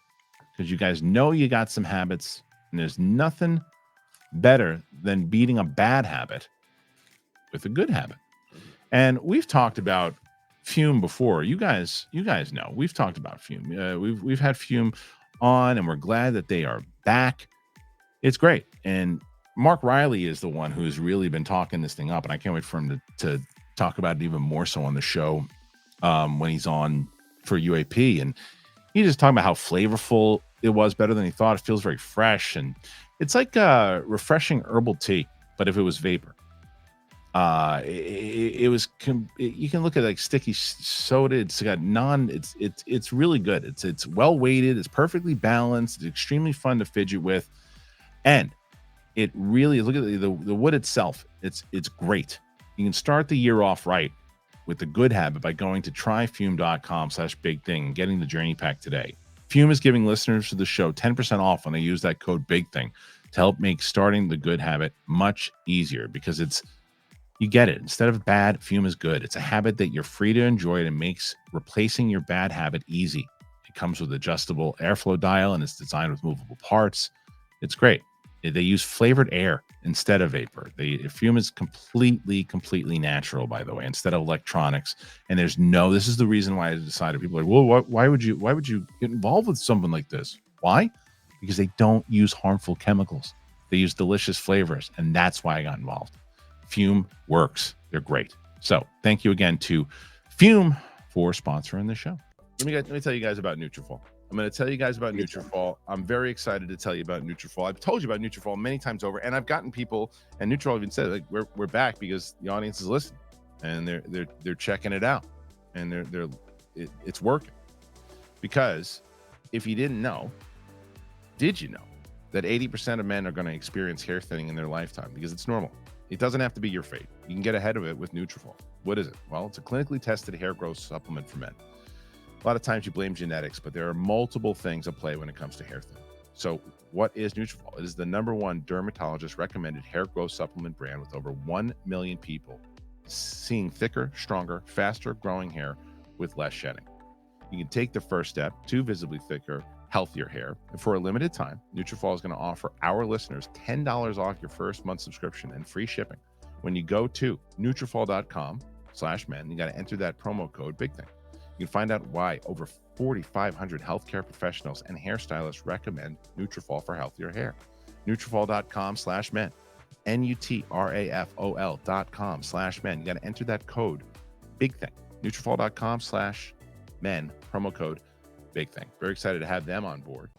because you guys know you got some habits, and there's nothing better than beating a bad habit with a good habit. And we've talked about Fume before. You guys know we've talked about Fume. We've had Fume on, and we're glad that they are back. It's great. And Mark Riley is the one who's really been talking this thing up, and I can't wait for him to talk about it even more so on the show when he's on for UAP. And he's just talking about how flavorful it was, better than he thought. It feels very fresh, and it's like a refreshing herbal tea, but if it was vapor. You can look at like sticky soda. It's got it's really good. It's well weighted. It's perfectly balanced. It's extremely fun to fidget with, and it really, look at the wood itself. It's great. You can start the year off right with the good habit by going to tryfume.com/bigthing and getting the journey pack today. Fume is giving listeners to the show 10% off when they use that code BIGTHING to help make starting the good habit much easier, because you get it. Instead of bad, Fume is good. It's a habit that you're free to enjoy, and it makes replacing your bad habit easy. It comes with adjustable airflow dial, and it's designed with movable parts. It's great. They use flavored air instead of vapor. Fume is completely natural, by the way, instead of electronics. And this is the reason why I decided. People are like, well, why would you get involved with something like this? Why? Because they don't use harmful chemicals. They use delicious flavors, and that's why I got involved. Fume works. They're great. So thank you again to Fume for sponsoring the show. Let me tell you guys about NUTRAFOL. I'm going to tell you guys about NUTRAFOL. I'm very excited to tell you about NUTRAFOL. I've told you about NUTRAFOL many times over, and I've gotten people, and NUTRAFOL even said, like, we're back because the audience is listening, and they're checking it out, and it's working. Because if you didn't know, did you know that 80% of men are going to experience hair thinning in their lifetime? Because it's normal. It doesn't have to be your fate. You can get ahead of it with NUTRAFOL. What is it? Well, it's a clinically tested hair growth supplement for men. A lot of times you blame genetics, but there are multiple things at play when it comes to hair thinning. So what is NUTRAFOL? It is the #1 dermatologist recommended hair growth supplement brand with over 1 million people seeing thicker, stronger, faster growing hair with less shedding. You can take the first step to visibly thicker, healthier hair. And for a limited time, NUTRAFOL is going to offer our listeners $10 off your first month subscription and free shipping when you go to NUTRAFOL.com/men. You got to enter that promo code BIGTHING. You can find out why over 4,500 healthcare professionals and hairstylists recommend NUTRAFOL for healthier hair. NUTRAFOL.com/men. NUTRAFOL.com/men. You got to enter that code BIGTHING. NUTRAFOL.com/men. Promo code BIGTHING. Very excited to have them on board.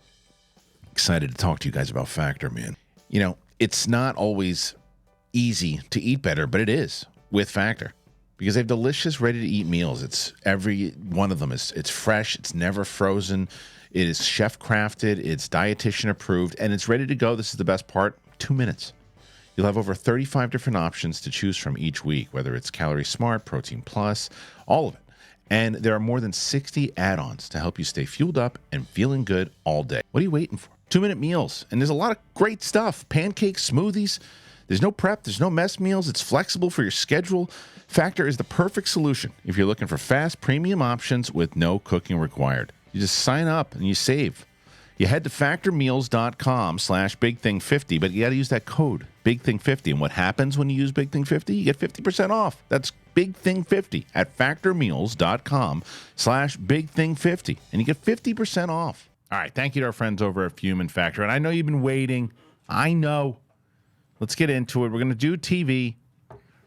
Excited to talk to you guys about Factor, man. You know, it's not always easy to eat better, but it is with Factor. Because they have delicious, ready-to-eat meals. It's every one of them. It's fresh. It's never frozen. It is chef-crafted. It's dietitian-approved. And it's ready to go. This is the best part. 2 minutes. You'll have over 35 different options to choose from each week, whether it's Calorie Smart, Protein Plus, all of it. And there are more than 60 add-ons to help you stay fueled up and feeling good all day. What are you waiting for? 2-minute meals. And there's a lot of great stuff. Pancakes, smoothies. There's no prep. There's no mess meals. It's flexible for your schedule. Factor is the perfect solution if you're looking for fast, premium options with no cooking required. You just sign up and you save. You head to factormeals.com/bigthing50, but you got to use that code, BIGTHING50. And what happens when you use BIGTHING50? You get 50% off. That's BIGTHING50 at factormeals.com/bigthing50. And you get 50% off. All right. Thank you to our friends over at Fume and Factor. And I know you've been waiting. I know. Let's get into it. We're going to do TV.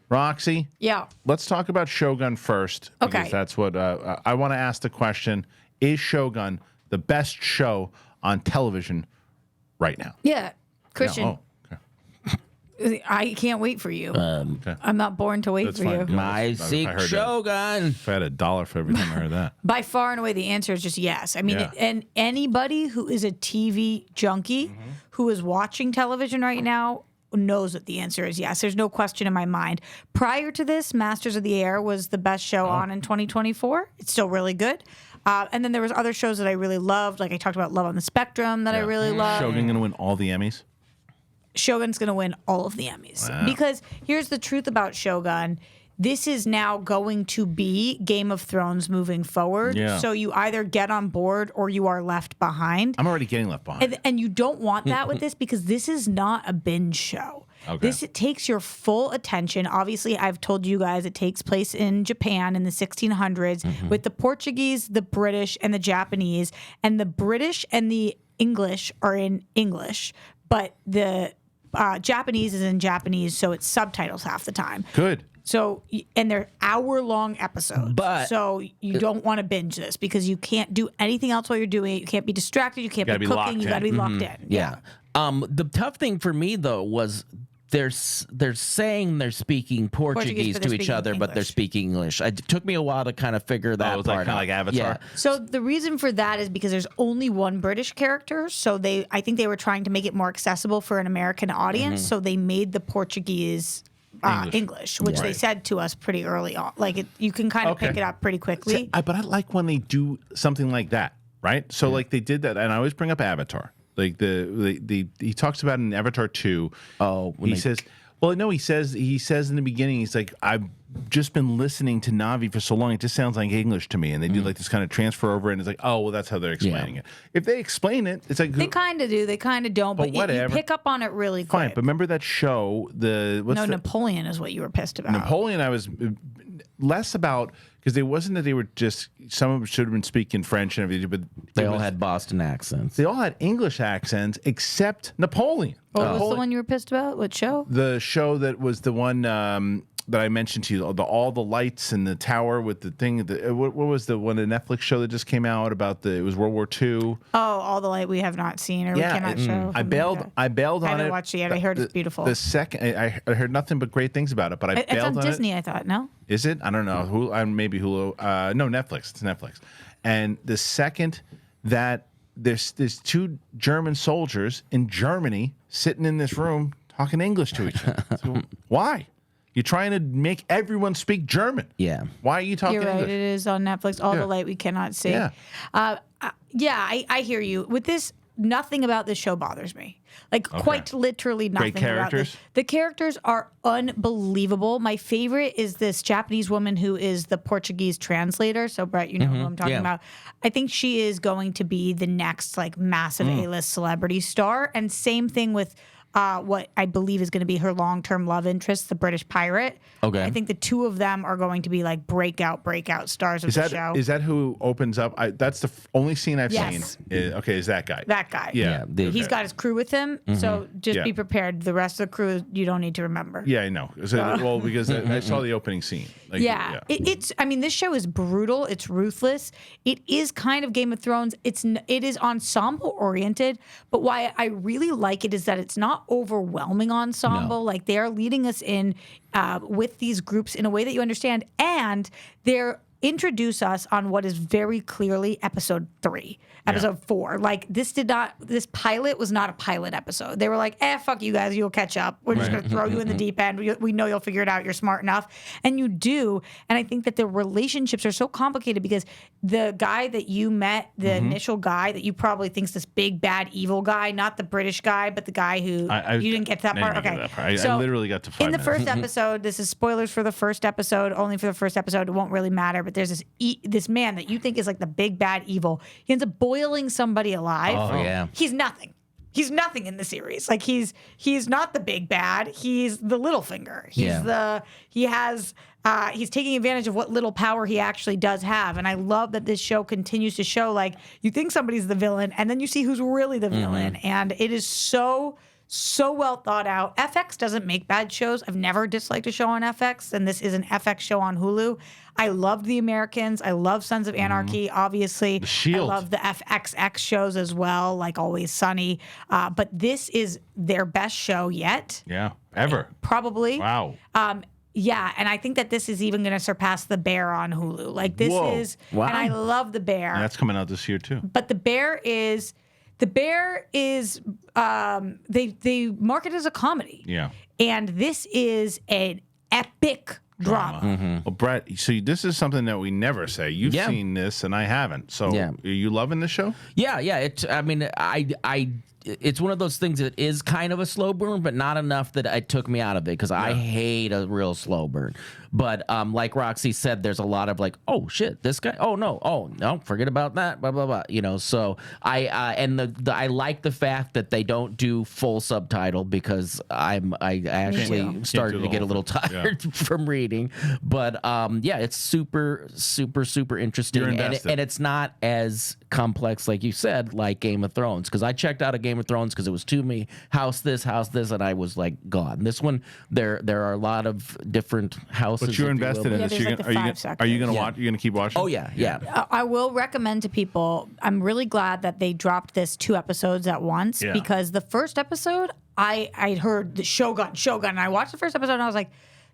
Roxy? Yeah. Let's talk about Shogun first. Okay. Because that's what I want to ask the question. Is Shogun the best show on television right now? Yeah. Kristian, Yeah. Oh, okay. I can't wait for you. Okay. I'm not born to wait That's for fine. you. My Seek Shogun. If I had $1 for every time I heard that. By far and away, the answer is just yes. I mean, Yeah. and anybody who is a TV junkie who is watching television right now knows that the answer is yes. There's no question in my mind. Prior to this, Masters of the Air was the best show on in 2024. It's still really good. And then there was other shows that I really loved. Like I talked about Love on the Spectrum that I really loved. Shogun going to win all the Emmys? Shogun's going to win all of the Emmys. Because here's the truth about Shogun. This is now going to be Game of Thrones moving forward. Yeah. So you either get on board or you are left behind. I'm already getting left behind. And you don't want that with this because this is not a binge show. Okay. It takes your full attention. Obviously, I've told you guys it takes place in Japan in the 1600s with the Portuguese, the British, and the Japanese. And the British and the English are in English, but the Japanese is in Japanese, so it's subtitles half the time. Good. So, and they're hour-long episodes. But- so you don't want to binge this because you can't do anything else while you're doing it. You can't be distracted. You can't Gotta be be locked cooking. You in. got to be locked in. Yeah. The tough thing for me though was they're saying they're speaking Portuguese but to they're each speaking other, but they're English. speaking English. It took me a while to kind of figure that it was like part kind of out. like Avatar. Yeah. So the reason for that is because there's only one British character. So I think they were trying to make it more accessible for an American audience. So they made the Portuguese English, which they said to us pretty early on. Like you can kind of Okay. pick it up pretty quickly. But I like when they do something like that, right? So like they did that, and I always bring up Avatar. Like he talks about in Avatar 2. Oh, when he they- says, well, no, he says in the beginning, he's like, I've just been listening to Navi for so long, it just sounds like English to me. And they do like this kind of transfer over, and it's like, oh, well, that's how they're explaining it. If they explain it, it's like They kind of do. They kind of don't. But you whatever. pick up on it really quick. fine. But remember that show, Napoleon is what you were pissed about. Napoleon, I was less about because it wasn't that they were just some of them should have been speaking French and everything, but They all had Boston accents. they all had English accents except Napoleon. What was the one you were pissed about? What show? The show that was the one that I mentioned to you, all the lights and the tower with the thing. What was the one, the Netflix show that just came out about it was World War II? Oh, All the Light We Have Not Seen or We Cannot Show. I bailed. I bailed on it. I haven't watched it yet. I heard it's beautiful. The second, I heard nothing but great things about it, but I It's bailed on on Disney, it. I thought. No. Is it? I don't know. Maybe Hulu. No, Netflix. It's Netflix. And the second that there's two German soldiers in Germany sitting in this room talking English to each other. So why? You're trying to make everyone speak German. Yeah. Why are you talking You're right. English? It is on Netflix. All the Light We Cannot See. Yeah. I hear you. With this, nothing about this show bothers me. Like quite literally nothing. Great about characters? this. The characters are unbelievable. My favorite is this Japanese woman who is the Portuguese translator. So Brett, you know who I'm talking Yeah. about. I think she is going to be the next like massive A-list celebrity star. And same thing with what I believe is going to be her long-term love interest, the British pirate. Okay. I think the two of them are going to be like breakout stars of the show. Is that who opens up? That's the only scene I've Yes. seen. Is that guy? That guy. Yeah. He's got his crew with him, so just Yeah. be prepared. The rest of the crew, you don't need to remember. Yeah, I know. Well, because I saw the opening scene. Like, Yeah, it's. I mean, this show is brutal. It's ruthless. It is kind of Game of Thrones. It is ensemble oriented, but why I really like it is that it's not overwhelming ensemble. Like they're leading us in with these groups in a way that you understand, and they're introduce us on what is very clearly episode 3, episode 4. Like this pilot was not a pilot episode. They were like, fuck you guys, you'll catch up. We're just going to throw you in the deep end. We know you'll figure it out. You're smart enough. And you do. And I think that the relationships are so complicated because the guy that you met, the initial guy that you probably think's this big, bad, evil guy, not the British guy, but the guy who you didn't get to that I part. didn't get Okay. to that part. I literally got to 5 in the minutes. first episode, this is spoilers for the first episode, only for the first episode. It won't really matter. But there's this man that you think is like the big bad evil. He ends up boiling somebody alive. Oh, yeah. He's nothing. He's nothing in the series. Like he's not the big bad. He's the little finger. He's he's taking advantage of what little power he actually does have. And I love that this show continues to show like you think somebody's the villain and then you see who's really the villain. And it is so well thought out. FX doesn't make bad shows. I've never disliked a show on FX, and this is an FX show on Hulu. I loved The Americans. I love Sons of Anarchy, obviously. The Shield. I love the FXX shows as well, like Always Sunny. But this is their best show yet, Yeah, ever. probably. Wow. Yeah, and I think that this is even going to surpass The Bear on Hulu. Like this Whoa. is, Wow. and I love The Bear. And that's coming out this year too. But The Bear is they market it as a comedy. Yeah. And this is an epic drama. Well, Brett, so this is something that we never say. You've seen this and I haven't. So Yeah. are you loving the show? Yeah. I mean, it's one of those things that is kind of a slow burn, but not enough that it took me out of it because I hate a real slow burn. But like Roxy said, there's a lot of like, oh shit, this guy. Oh no, forget about that. Blah blah blah. You know, so I I like the fact that they don't do full subtitle because I actually started to get a little tired from reading. But yeah, it's super interesting, and it's not as complex like you said, like Game of Thrones. Because I checked out of Game of Thrones because it was too me house this, and I was like gone. This one, there are a lot of different houses. But you're invested in this. Are you going to watch? You're going to keep watching? Oh yeah. I will recommend to people. I'm really glad that they dropped this 2 episodes at once because the first episode I heard the Shogun. And I watched the first episode and I was like,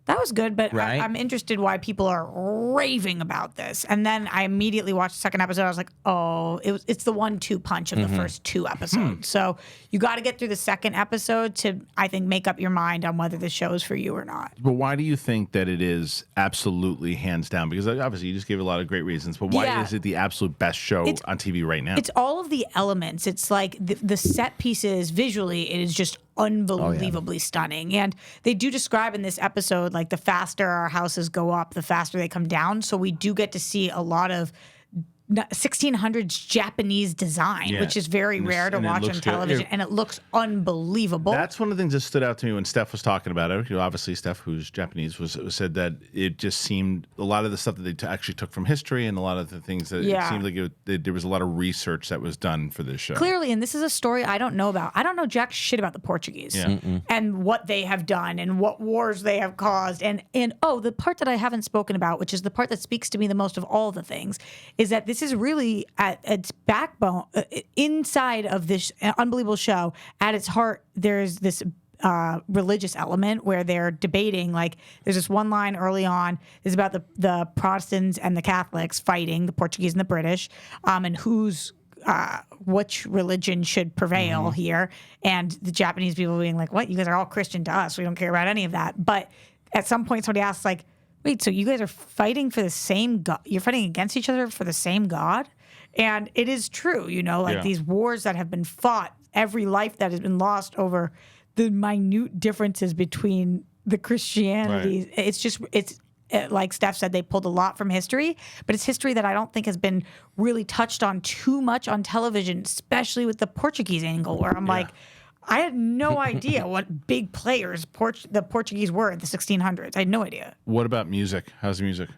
that was good, but I'm interested why people are raving about this. And then I immediately watched the second episode. I was like, oh, it's the 1-2 punch of the first 2 episodes. So you got to get through the second episode to, I think, make up your mind on whether the show is for you or not. But why do you think that it is absolutely hands down? Because obviously you just gave a lot of great reasons. But why is it the absolute best show on TV right now? It's all of the elements. It's like the set pieces visually. It is just unbelievably stunning. And they do describe in this episode, like the faster our houses go up, the faster they come down. So we do get to see a lot of 1600s Japanese design, which is very rare to watch on television, and it looks unbelievable. That's one of the things that stood out to me when Steph was talking about it. Obviously, Steph, who's Japanese, said that it just seemed a lot of the stuff that they actually took from history and a lot of the things that it seemed like there was a lot of research that was done for this show. Clearly, and this is a story I don't know about. I don't know jack shit about the Portuguese and what they have done and what wars they have caused. And the part that I haven't spoken about, which is the part that speaks to me the most of all the things, is that this is really at its backbone, inside of this unbelievable show, at its heart, there's this religious element where they're debating. Like, there's this one line early on is about the Protestants and the Catholics fighting, the Portuguese and the British, and which religion should prevail here. And the Japanese people being like, what? You guys are all Christian to us. We don't care about any of that. But at some point, somebody asks, like, wait, so you guys are fighting for the same God? You're fighting against each other for the same God? And it is true, these wars that have been fought, every life that has been lost over the minute differences between the Christianities. Right. It's just, like Steph said, they pulled a lot from history, but it's history that I don't think has been really touched on too much on television, especially with the Portuguese angle, where I'm like, I had no idea what big players the Portuguese were in the 1600s. I had no idea. What about music? How's the music?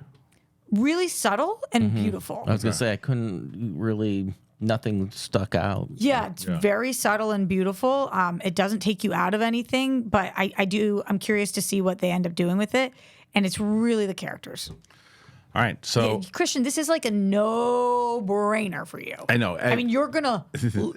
Really subtle and beautiful. I was going to say, I couldn't really, nothing stuck out. Yeah, it's very subtle and beautiful. It doesn't take you out of anything, but I'm curious to see what they end up doing with it. And it's really the characters. All right, so Kristian, this is like a no-brainer for you. I know. I mean, you're gonna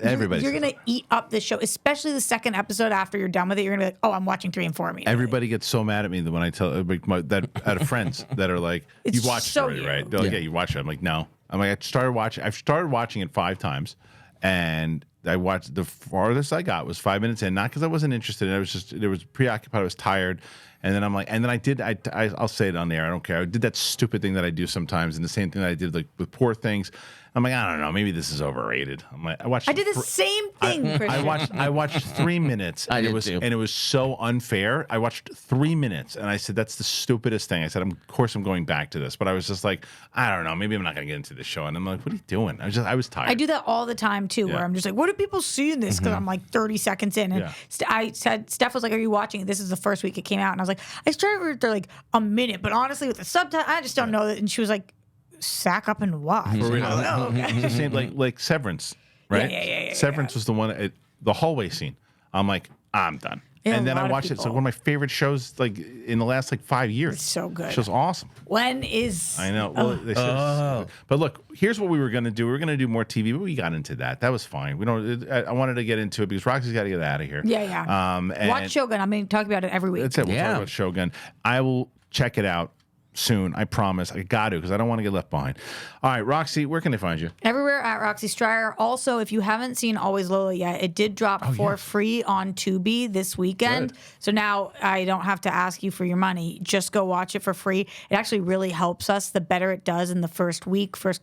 everybody's gonna eat up this show, especially the second episode after you're done with it. You're gonna be like, "Oh, I'm watching 3 and 4 immediately." Everybody gets so mad at me that when I tell that out of friends that are like, "You watched it already, right?" They're like, "Yeah, you watched it." I'm like, "No." I'm like, I've started watching it 5 times, and I watched the farthest I got was 5 minutes in. Not because I wasn't interested. It was preoccupied. I was tired. And then I'm like, I'll say it on the air. I don't care. I did that stupid thing that I do sometimes, and the same thing that I did like with Poor Things. I'm like, I don't know, maybe this is overrated. I'm like, I did the same thing, Kristian. I watched 3 minutes, and it was so unfair. I watched 3 minutes, and I said, that's the stupidest thing. I said, of course I'm going back to this, but I was just like, I don't know, maybe I'm not gonna get into this show. And I'm like, what are you doing? I was tired. I do that all the time too, where I'm just like, what do people see in this? Because I'm like 30 seconds in, and I said, Steph was like, are you watching it? This is the first week it came out, and I was like, I started with like a minute, but honestly, with the subtitle, I just don't know that. And she was like, sack up and watch. It's the same like Severance, right? Yeah. Severance was the one, the hallway scene. I'm like, I'm done. And then I watched it. It's like one of my favorite shows, like in the last 5 years. It's so good. It's just awesome. When is? I know. Well, but look, here's what we were gonna do. We were gonna do more TV, but we got into that. That was fine. We don't. I wanted to get into it because Roxy's got to get out of here. Yeah. Watch Shogun. I'm going to talk about it every week. That's it. We'll talk about Shogun. I will check it out soon. I promise. I got to because I don't want to get left behind. All right, Roxy, where can they find you? Everywhere at Roxy Stryer. Also, if you haven't seen Always Lola yet, it did drop for free on Tubi this weekend. Good. So now I don't have to ask you for your money. Just go watch it for free. It actually really helps us the better it does in the first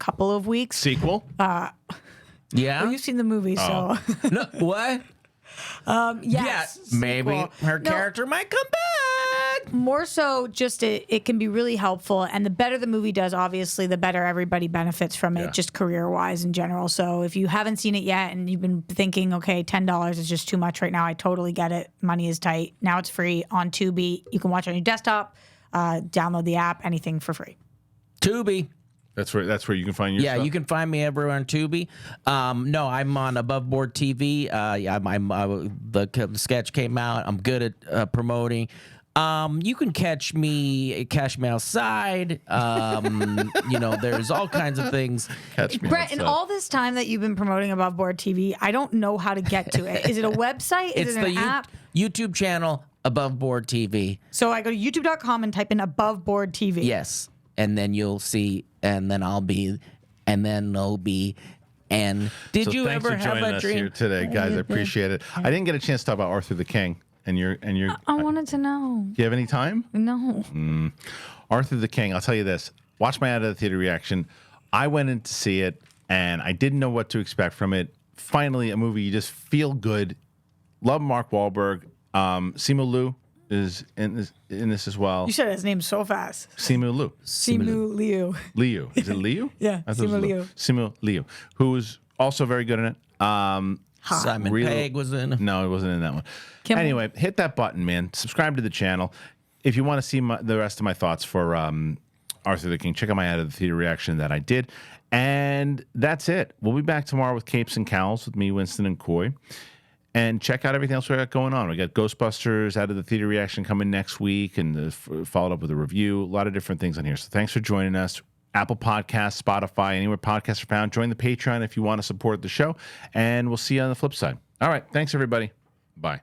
couple of weeks. Sequel? Yeah. Well, you've seen the movie, so. No, what? Yes. maybe sequel. her No, character might come back. more so just it can be really helpful, and the better the movie does, obviously the better everybody benefits from it, just career wise in general. So if you haven't seen it yet and you've been thinking, okay, $10 is just too much right now, I totally get it, money is tight. Now it's free on Tubi. You can watch it on your desktop, download the app, anything for free. Tubi. That's where you can find your Yeah, stuff? you can find me everywhere on Tubi. No, I'm on Above Board TV. The sketch came out. I'm good at promoting. You can catch me outside. There's all kinds of things. Catch me Brett, in outside. all this time that you've been promoting Above Board TV, I don't know how to get to it. Is it a website? Is It's it an the app? YouTube channel Above Board TV. So I go to youtube.com and type in Above Board TV. Yes, and then you'll see, and then I'll be, and then they'll be. And did So you thanks ever for have joining a us dream? here today, guys. I appreciate it. I didn't get a chance to talk about Arthur the King, and you're. I wanted to know. Do you have any time? No. Arthur the King. I'll tell you this. Watch my out of the theater reaction. I went in to see it, and I didn't know what to expect from it. Finally, a movie you just feel good. Love Mark Wahlberg. Simu Liu is in this as well. You said his name so fast. Simu Liu. Simu Liu. Liu. Is it Liu? Yeah, I thought it was Simu Liu. Simu Liu, who is also very good in it. Simon Really- Pegg was in. No, it wasn't in that one. Kimmel. Anyway, hit that button, man. Subscribe to the channel. If you want to see the rest of my thoughts for Arthur the King, check out my out of the theater reaction that I did. And that's it. We'll be back tomorrow with Capes and Cowls with me, Winston, and Coy. And check out everything else we got going on. We got Ghostbusters out of the theater reaction coming next week, and followed up with a review. A lot of different things on here. So thanks for joining us. Apple Podcasts, Spotify, anywhere podcasts are found. Join the Patreon if you want to support the show. And we'll see you on the flip side. All right. Thanks, everybody. Bye.